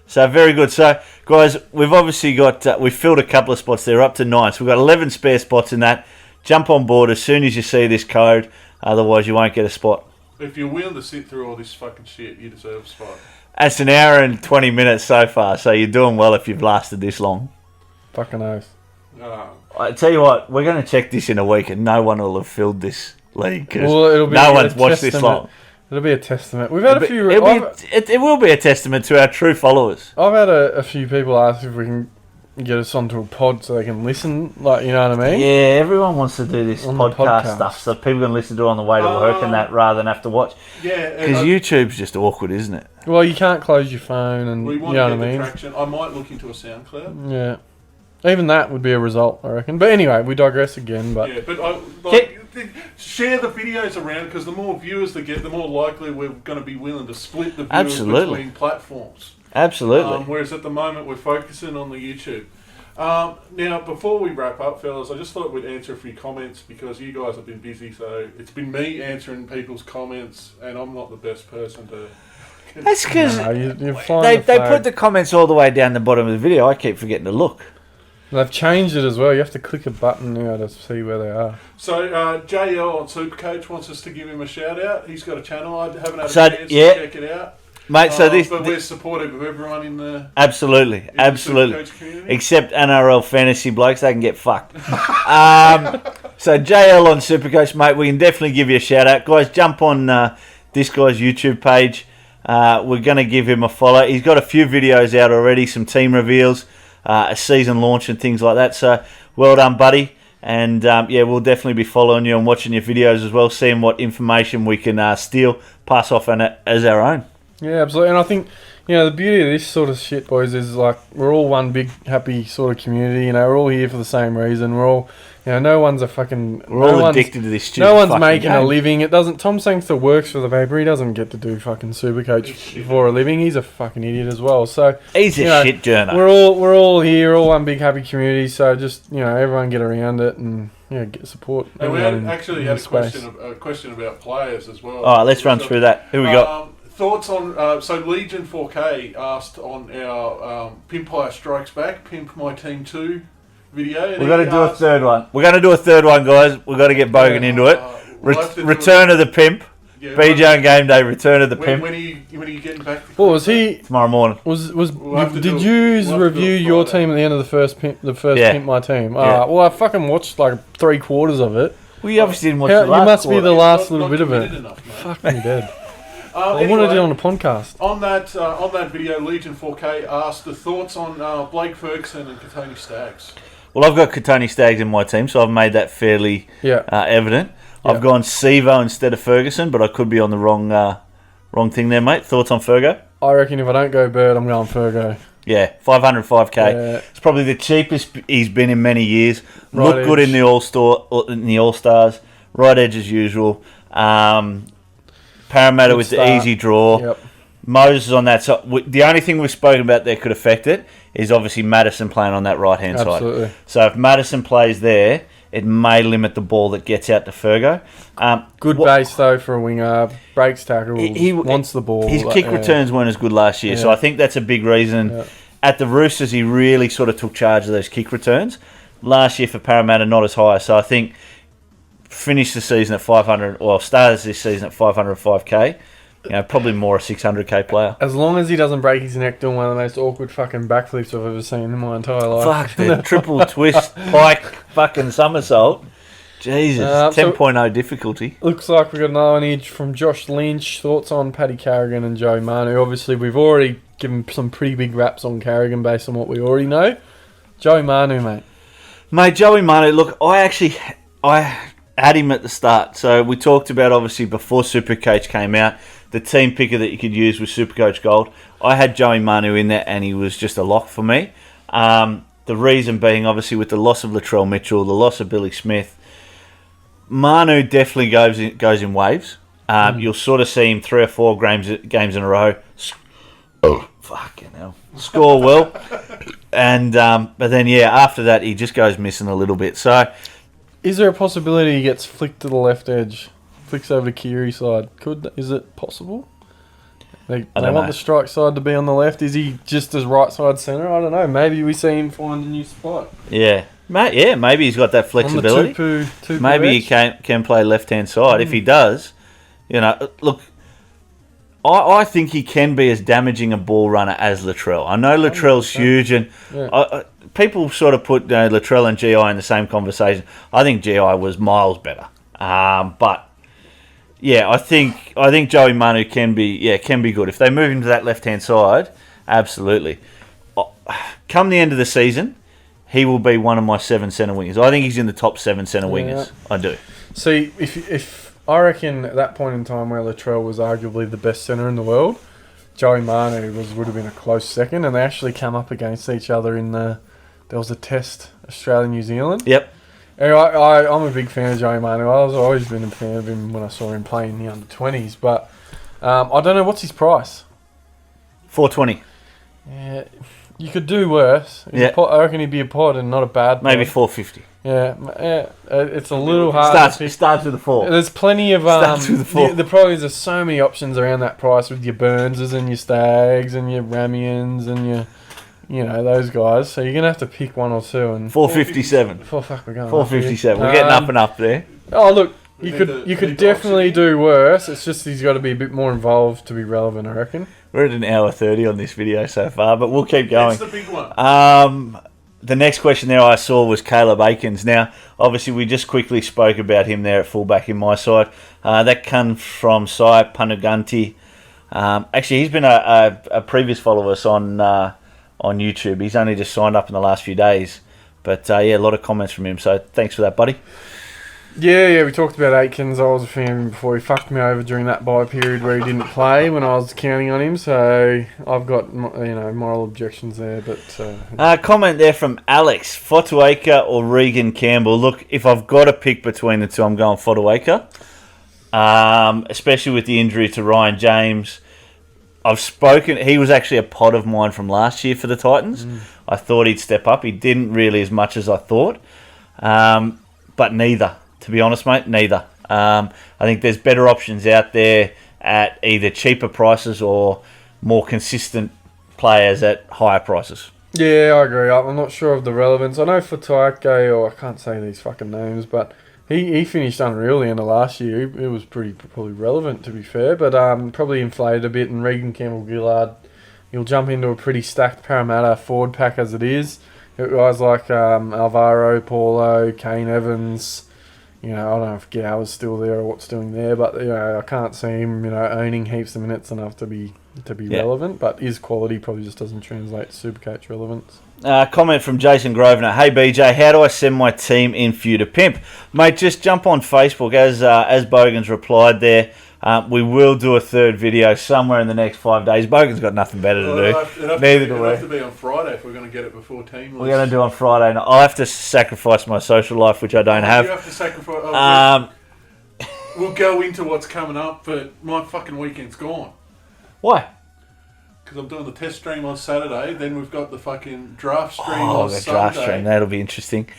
So very good. So guys, we've obviously got we've filled a couple of spots there, up to 9. So we've got 11 spare spots in that. Jump on board as soon as you see this code. Otherwise, you won't get a spot. If you're willing to sit through all this fucking shit, you deserve a spot. That's an hour and 20 minutes so far. So you're doing well if you've lasted this long. Fucking oath. I tell you what, we're going to check this in a week, and no one will have filled this league because Well, it'll be no a one's watched this testament. long. It'll be a testament. We've had a few. It will be a testament to our true followers. I've had a few people ask if we can get us onto a pod so they can listen. Like, you know what I mean? Yeah, everyone wants to do this On the podcast podcast. stuff, so people can listen to it on the way to work and that rather than have to watch. Yeah. Because YouTube's just awkward, isn't it? Well, you can't close your phone, and we you want know to what get I the mean. traction. I might look into a SoundCloud. Yeah. Even that would be a result, I reckon. But anyway, we digress again. But Yeah, but share the videos around because the more viewers they get, the more likely we're going to be willing to split the viewers Absolutely. between platforms. Absolutely. Whereas at the moment we're focusing on the YouTube. Now, before we wrap up, fellas, I just thought we'd answer a few comments because you guys have been busy. So it's been me answering people's comments, and I'm not the best person to. That's because no, you're flying they put the comments all the way down the bottom of the video. I keep forgetting to look. They've changed it as well. You have to click a button now to see where they are. So JL on Supercoach wants us to give him a shout out. He's got a channel. I haven't had a So, chance yeah. to check it out. Mate, so but we're supportive of everyone in the absolutely, the absolutely. Supercoach community. Except NRL fantasy blokes, they can get fucked. So JL on Supercoach, mate, we can definitely give you a shout out. Guys, jump on this guy's YouTube page. We're going to give him a follow. He's got a few videos out already, some team reveals, a season launch and things like that. So well done, buddy. And yeah, we'll definitely be following you and watching your videos as well, seeing what information we can steal, pass off as our own. Yeah, absolutely. And I think, you know, the beauty of this sort of shit, boys, is like we're all one big, happy sort of community. You know, we're all here for the same reason. We're all, you know, no one's a fucking... We're all addicted to this stupid No one's fucking making a game. living. It doesn't... Tom Sangster works for the paper. He doesn't get to do fucking Supercoach for a living. He's a fucking idiot as well. So He's a you know, shit journo. we're all here, all one big happy community. So just, you know, everyone get around it and get support. And we everyone actually in had the space. a question about players as well. All right, let's run through that. Who we got? Thoughts on so Legion 4K asked on our Pimp Player Strikes Back, Pimp My Team 2 video. We've got to do a third one. We're going to do a third one, guys. We've got to get Bogan into it. we'll have to do Return of the Pimp. Yeah, BJ and Game Day, Return of the Pimp. when are you getting back? To What was he? Tomorrow morning. We'll have to Did do you it- we'll have to do review it your Friday. team at the end of the first Pimp? Yeah. Pimp My Team. Yeah. Well, I fucking watched like 3/4 of it. We obviously didn't watch How, the last you must be quarter. the last Not- little not bit of it. committed enough, mate. Fuck me dead. I Anyway, wanted it on a podcast. on that video, Legion 4K asked the thoughts on Blake Ferguson and Katoni Staggs. Well, I've got Katoni Staggs in my team, so I've made that fairly Yeah. evident. Yeah. I've gone Sevo instead of Ferguson, but I could be on the wrong thing there, mate. Thoughts on Fergo? I reckon if I don't go Bird, I'm going Fergo. Yeah, 505k. Yeah. It's probably the cheapest he's been in many years. Right Look good edge. in the All Stars. Right edge as usual. Parramatta Good with start. the easy draw. Yep. Moses on that side. The only thing we've spoken about that could affect it is obviously Madison playing on that right hand side. Absolutely. So if Madison plays there, it may limit the ball that gets out to Fergo. Good base though for a winger. Breaks tackles. He wants the ball. His kick returns weren't as good last year, so I think that's a big reason. Yeah. At the Roosters, he really sort of took charge of those kick returns. Last year for Parramatta, not as high. So I think finished the season at 500, or started this season at 505k. Probably more a 600k player. As long as he doesn't break his neck doing one of the most awkward fucking backflips I've ever seen in my entire life. Fuck, the triple twist, pike, fucking somersault. Jesus, 10.0 difficulty. Looks like we've got another one each from Josh Lynch. Thoughts on Paddy Carrigan and Joey Manu? Obviously, we've already given some pretty big raps on Carrigan based on what we already know. Joey Manu, mate. Mate, Joey Manu, look, I had him at the start. So we talked about, obviously, before Supercoach came out, the team picker that you could use was Supercoach Gold. I had Joey Manu in there, and he was just a lock for me. The reason being, obviously, with the loss of Latrell Mitchell, the loss of Billy Smith, Manu definitely goes in waves. You'll sort of see him 3 or 4 games in a row. Oh, fucking hell. Score well. And but then, after that, he just goes missing a little bit. So, is there a possibility he gets flicked to the left edge? Flicks over to Kiri's side. Is it possible? They want the strike side to be on the left. Is he just as right side centre? I don't know. Maybe we see him find a new spot. Yeah. Maybe he's got that flexibility. On the two maybe he can play left-hand side. If he does, look, I think he can be as damaging a ball runner as Latrell. I know Latrell's huge, and people sort of put Latrell and GI in the same conversation. I think GI was miles better. But I think Joey Manu can be good if they move him to that left-hand side. Absolutely. Come the end of the season, he will be one of my 7 centre wingers. I think he's in the top 7 centre wingers. I do. See, if I reckon at that point in time where Latrell was arguably the best centre in the world, Joey Manu would have been a close second, and they actually come up against each other in there was a test, Australia-New Zealand. Yep. Anyway, I'm a big fan of Joey Manu. I've always been a fan of him when I saw him playing in the under-20s, but I don't know, what's his price? $420. Yeah, you could do worse. Yeah. I reckon he'd be a pod and not a bad pod. Maybe $450. Yeah, it's a little hard. Starts with a 4. There's plenty of Starts with a 4. The problem is there's so many options around that price with your Burnses and your Stags and your Ramians and your those guys. So you're gonna have to pick one or two. And 457. We're going 457. We're getting up and up there. Oh look, you could definitely do worse. It's just he's got to be a bit more involved to be relevant, I reckon. We're at an hour 30 on this video so far, but we'll keep going. That's the big one. The next question there I saw was Caleb Aikens. Now, obviously, we just quickly spoke about him there at fullback in my side. That comes from Sai Panuganti. Actually, he's been a previous follower of us on YouTube. He's only just signed up in the last few days. But, a lot of comments from him. So, thanks for that, buddy. Yeah, we talked about Aikens. I was a fan of him before he fucked me over during that bye period where he didn't play when I was counting on him. So I've got moral objections there. But comment there from Alex: Fotuaika or Regan Campbell? Look, if I've got to pick between the two, I'm going Fotuaika. Especially with the injury to Ryan James. I've spoken. He was actually a pod of mine from last year for the Titans. I thought he'd step up. He didn't really as much as I thought. But neither. To be honest, mate, neither. I think there's better options out there at either cheaper prices or more consistent players at higher prices. Yeah, I agree. I'm not sure of the relevance. I know for Taike, or I can't say these fucking names, but he finished unreal the end of last year. It was probably relevant, to be fair, but probably inflated a bit. And Regan Campbell-Gillard, he'll jump into a pretty stacked Parramatta forward pack as it is. Guys like Alvaro, Paulo, Kane Evans. I don't know if Gower's still there or what's doing there, but I can't see him owning heaps of minutes enough to be relevant. But his quality probably just doesn't translate to Supercoach relevance. Comment from Jason Grosvenor: Hey BJ, how do I send my team in for you to pimp, mate? Just jump on Facebook as Bogan's replied there. We will do a third video somewhere in the next 5 days. Bogan's got nothing better to do. Neither do we. It'll have to be on Friday if we're going to get it before team. We're going to do on Friday. I'll have to sacrifice my social life, which I don't have. You have to sacrifice. We'll go into what's coming up, but my fucking weekend's gone. Why? Because I'm doing the test stream on Saturday. Then we've got the fucking draft stream on the Sunday. draft stream. That'll be interesting.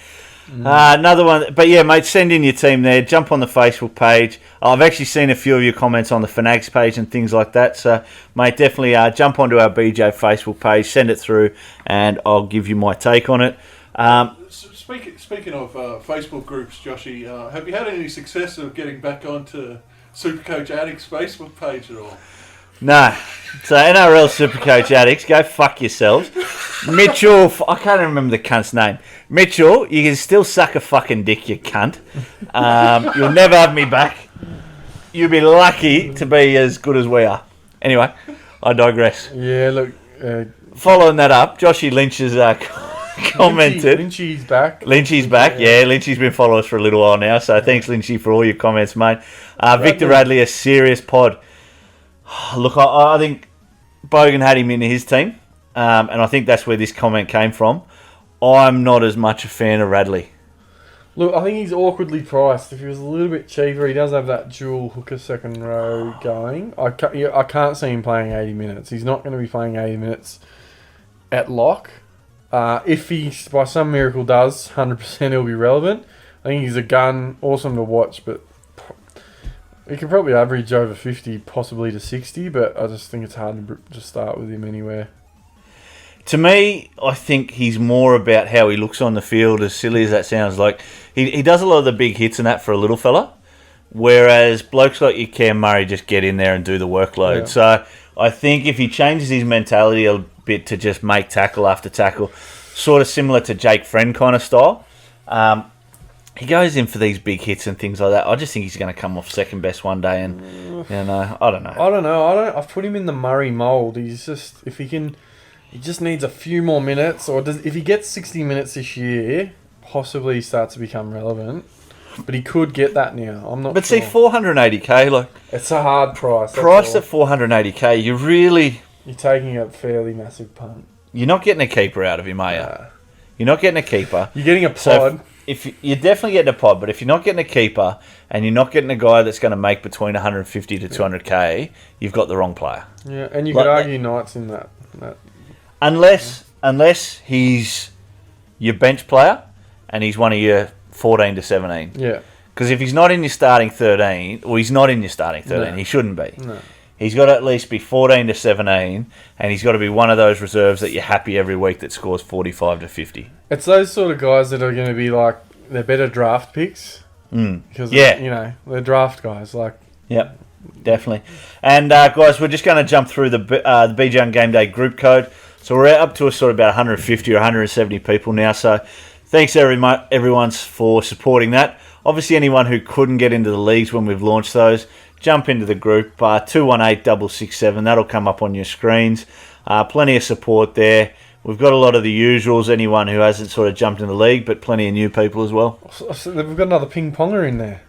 Another one, but yeah, mate, send in your team there. Jump on the Facebook page. I've actually seen a few of your comments on the Fanags page and things like that. So, mate, definitely jump onto our BJ Facebook page, send it through, and I'll give you my take on it. Speaking of Facebook groups, Joshy, have you had any success of getting back onto Supercoach Addicts Facebook page at all? No. So NRL Supercoach Addicts, go fuck yourselves. Mitchell, I can't remember the cunt's name. Mitchell, you can still suck a fucking dick, you cunt. You'll never have me back. You'll be lucky to be as good as we are. Anyway, I digress. Yeah, look. Following that up, Joshy Lynch has commented. Lynchy's back. Lynchy's back, yeah. Lynchy's been following us for a little while now, so thanks, Lynchy, for all your comments, mate. Victor Radley, a serious pod. Look, I think Bogan had him in his team, and I think that's where this comment came from. I'm not as much a fan of Radley. Look, I think he's awkwardly priced. If he was a little bit cheaper, he does have that dual hooker second row going. I can't see him playing 80 minutes. He's not going to be playing 80 minutes at lock. If he, by some miracle, does, 100% he'll be relevant. I think he's a gun, awesome to watch, but he could probably average over 50, possibly to 60, but I just think it's hard to just start with him anywhere. To me, I think he's more about how he looks on the field, as silly as that sounds. Like, he does a lot of the big hits and that for a little fella, whereas blokes like you, Cam Murray, just get in there and do the workload. Yeah. So I think if he changes his mentality a bit to just make tackle after tackle, sort of similar to Jake Friend kind of style, he goes in for these big hits and things like that. I just think he's going to come off second best one day, and I don't know. I've put him in the Murray mould. He's just, if he can, he just needs a few more minutes, or if he gets 60 minutes this year, possibly he starts to become relevant. But he could get that now. I'm not. But sure. See, 480k, like, it's a hard price. Priced at 480k, you're taking a fairly massive punt. You're not getting a keeper out of him, are you? Nah. You're not getting a keeper. You're getting a pod. So if you're definitely getting a pod, but if you're not getting a keeper and you're not getting a guy that's going to make between 150 to 200k, you've got the wrong player. Yeah, and you could argue Knights in that. Unless he's your bench player and he's one of your 14 to 17. Yeah. Because if he's not in your starting 13, or he's not in your starting 13, he shouldn't be. No. He's got to at least be 14 to 17, and he's got to be one of those reserves that you're happy every week that scores 45 to 50. It's those sort of guys that are going to be like, they're better draft picks. Because, they're draft guys. Like, yep, definitely. And, guys, we're just going to jump through the BJ on Game Day group code. So we're up to a sort of about 150 or 170 people now. So thanks, everyone, for supporting that. Obviously, anyone who couldn't get into the leagues when we've launched those, jump into the group, 218-667. That'll come up on your screens. Plenty of support there. We've got a lot of the usuals, anyone who hasn't sort of jumped in the league, but plenty of new people as well. So we've got another ping ponger in there.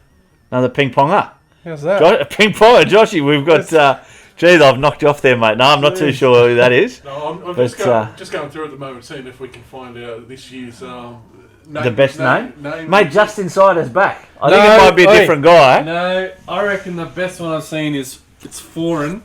Another ping ponger? How's that? Ping ponger, Joshy. We've got... Geez, I've knocked you off there, mate. No, I'm not too sure who that is. No, I'm just going through at the moment, seeing if we can find out this year's... the best name? Mate, Just Insider's back. I think it might be a different guy. No, I reckon the best one I've seen is it's foreign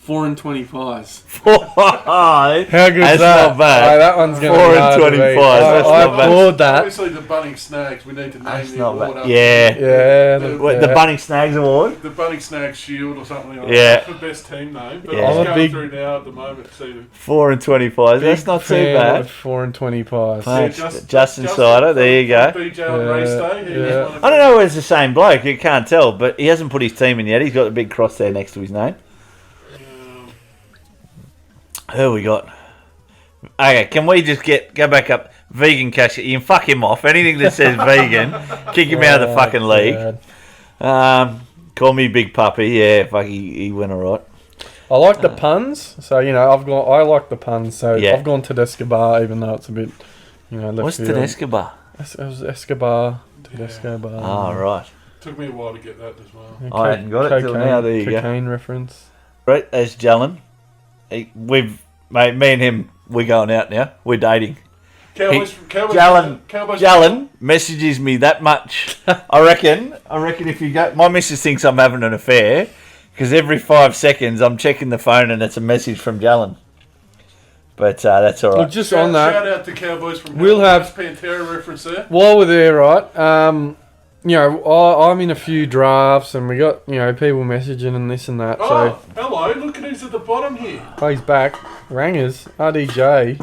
20 pies. How good is that? Not bad. Oh, that one's going to be hard 20 to beat. pies. I applaud that. Obviously, the Bunning Snags, we need to name the award up. The Bunning Snags Award? The Bunning Snags Shield or something like that. That's the best team name. But I'm I'm going through now at the moment to see them. 4 and 20 pies. That's not too bad. 4 and 20 pies. Just Insider. There you go. BJ on race day. I don't know whether it's the same bloke. You can't tell, but he hasn't put his team in yet. He's got a big cross there next to his name. Who we got? Okay, can we just go back up? Vegan Cash. You can fuck him off. Anything that says vegan, kick him out of the fucking league. Call me Big Puppy. Yeah, fuck, he went alright. I like the puns, so I like the puns, so I've gone to Escobar, even though it's a bit, left What's field. Escobar? It was Escobar. Escobar. Oh, right. Took me a while to get that as well. Yeah, I hadn't got it till now. There you go. Cocaine reference. Right, there's Jalen. Me and him, we're going out now. We're dating. Jalen messages me that much. I reckon if you go, my missus thinks I'm having an affair because every 5 seconds I'm checking the phone and it's a message from Jalen. But that's all right. Look, just on that, Shout out to Cowboys from we'll have Pantera reference there. while we're there, right? You know, I'm in a few drafts, and we got people messaging and this and that. Oh, hello! Look at who's at the bottom here. So he's back. Rangers, RDJ.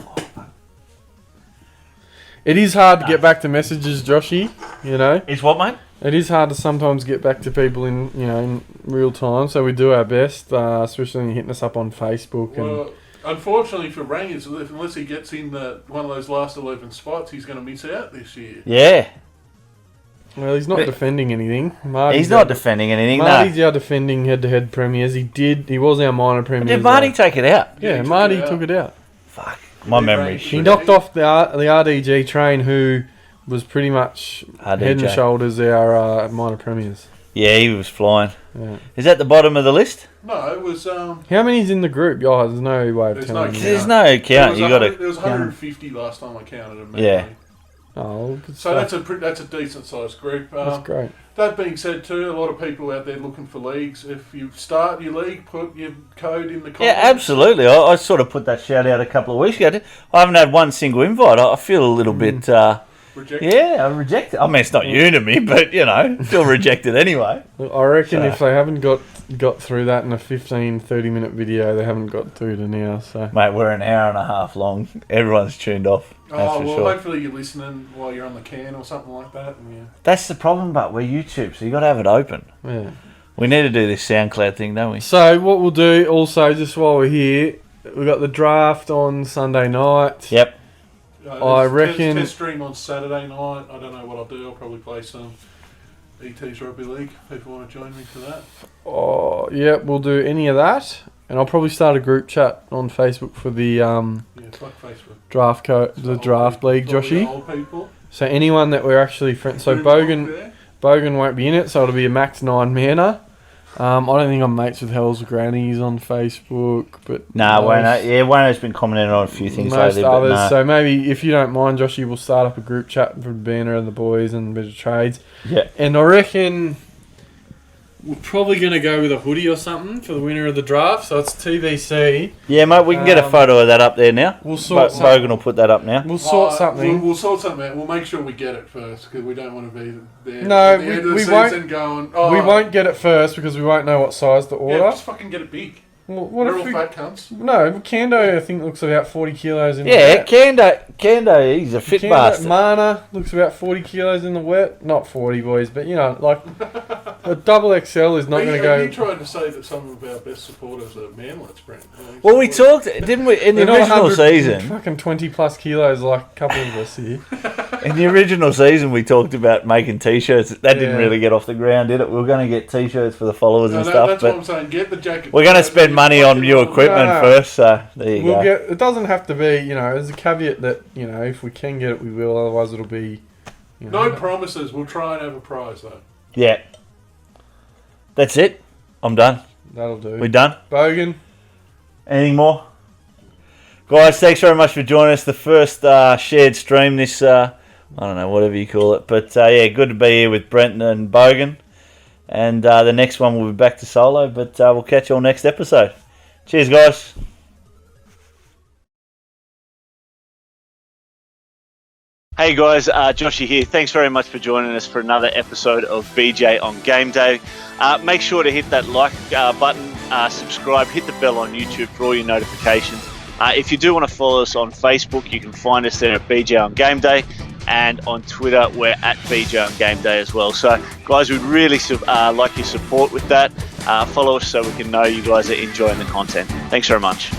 It is hard to get back to messages, Joshy. You know, Is what, mate? it is hard to sometimes get back to people in real time. So we do our best, especially when you're hitting us up on Facebook. Well, unfortunately for Rangers, unless he gets in one of those last 11 spots, he's going to miss out this year. Yeah. Well, he's not defending anything. He's not defending anything, Marty's no. our defending head-to-head premiers. He was our minor premiers. Did Marty take it out? Yeah, Marty took it out. Fuck. My memory. He knocked off the RDG train, who was pretty much head and shoulders our minor premiers. Yeah, he was flying. Yeah. Is that the bottom of the list? No, it was... How many's in the group? Oh, there's no way of telling you. There's no count. You got to. There was 150 last time I counted them. Yeah. Oh, good So stuff. that's a decent sized group. That's great. That being said, too, a lot of people out there looking for leagues. If you start your league, put your code in the comments. Yeah, absolutely. I sort of put that shout out a couple of weeks ago. I haven't had one single invite. I feel a little bit... Rejected. Yeah, I'm rejected. I mean, it's not you to me, but, feel rejected anyway. Look, I reckon if they haven't got through that in a 15-30-minute video, they haven't got through to now. So, Mate, we're an hour and a half long. Everyone's tuned off. That's for sure. Hopefully you're listening while you're on the can or something like that. Yeah. That's the problem, but we're YouTube, so you got to have it open. yeah. We need to do this SoundCloud thing, don't we? So what we'll do also, just while we're here, we got the draft on Sunday night. Yep. I reckon... Test stream on Saturday night. I don't know what I'll do. I'll probably play some ET's Rugby League. People want to join me for that. Oh, yeah, we'll do any of that. And I'll probably start a group chat on Facebook for the Yeah, fuck Facebook. draft league, Joshy. Old people. So anyone that we're actually friends... So Bogan won't be in it, so it'll be a max 9-manner. I don't think I'm mates with Hell's Grannies on Facebook, but... Nah, Wayno's been commenting on a few things most lately, others. but nah. So maybe, if you don't mind, Joshy, we'll start up a group chat for Banner and the boys and a bit of trades. Yeah. And I reckon we're probably going to go with a hoodie or something for the winner of the draft, so it's TVC. Yeah, mate, we can get a photo of that up there now. We'll sort Bogan will put that up now. We'll sort something. We'll sort something out. We'll make sure we get it first, because we don't want to be there No, at the end of the we season won't. going... We won't get it first because we won't know what size to order. Yeah, just fucking get it big. Well, what They're if all we... fat cunts. No, Kando I think looks about 40 kilos in the Yeah, wet. Kando, he's a fit bastard. Mana looks about 40 kilos in the wet. Not 40, boys, but like a double XL is not going to go... You tried to say that some of our best supporters are manlets, Brent. Well, we talked, didn't we, in the They're not original 100 season? Fucking 20 plus kilos like a couple of us here. In the original season, we talked about making T-shirts. That didn't Yeah. really get off the ground, did it? We were going to get T-shirts for the followers and stuff, That's but what I'm saying. Get the jacket. we're going to spend money on new equipment No. first, so there you go. It doesn't have to be, there's a caveat that, if we can get it, we will. Otherwise, it'll be... No promises. We'll try and have a prize, though. Yeah. That's it. I'm done. That'll do. We're done. Bogan. Anything more? Guys, thanks very much for joining us. The first shared stream this, I don't know, whatever you call it. But yeah, good to be here with Brent and Bogan. And the next one will be back to solo, but we'll catch you all next episode. Cheers, guys. Hey guys, Joshy here. Thanks very much for joining us for another episode of BJ on Game Day. Make sure to hit that like button, subscribe, hit the bell on YouTube for all your notifications. If you do want to follow us on Facebook, you can find us there at BJ on Game Day, and on Twitter we're at BJ on Game Day as well. So guys, we'd really like your support with that. Follow us so we can know you guys are enjoying the content. Thanks very much.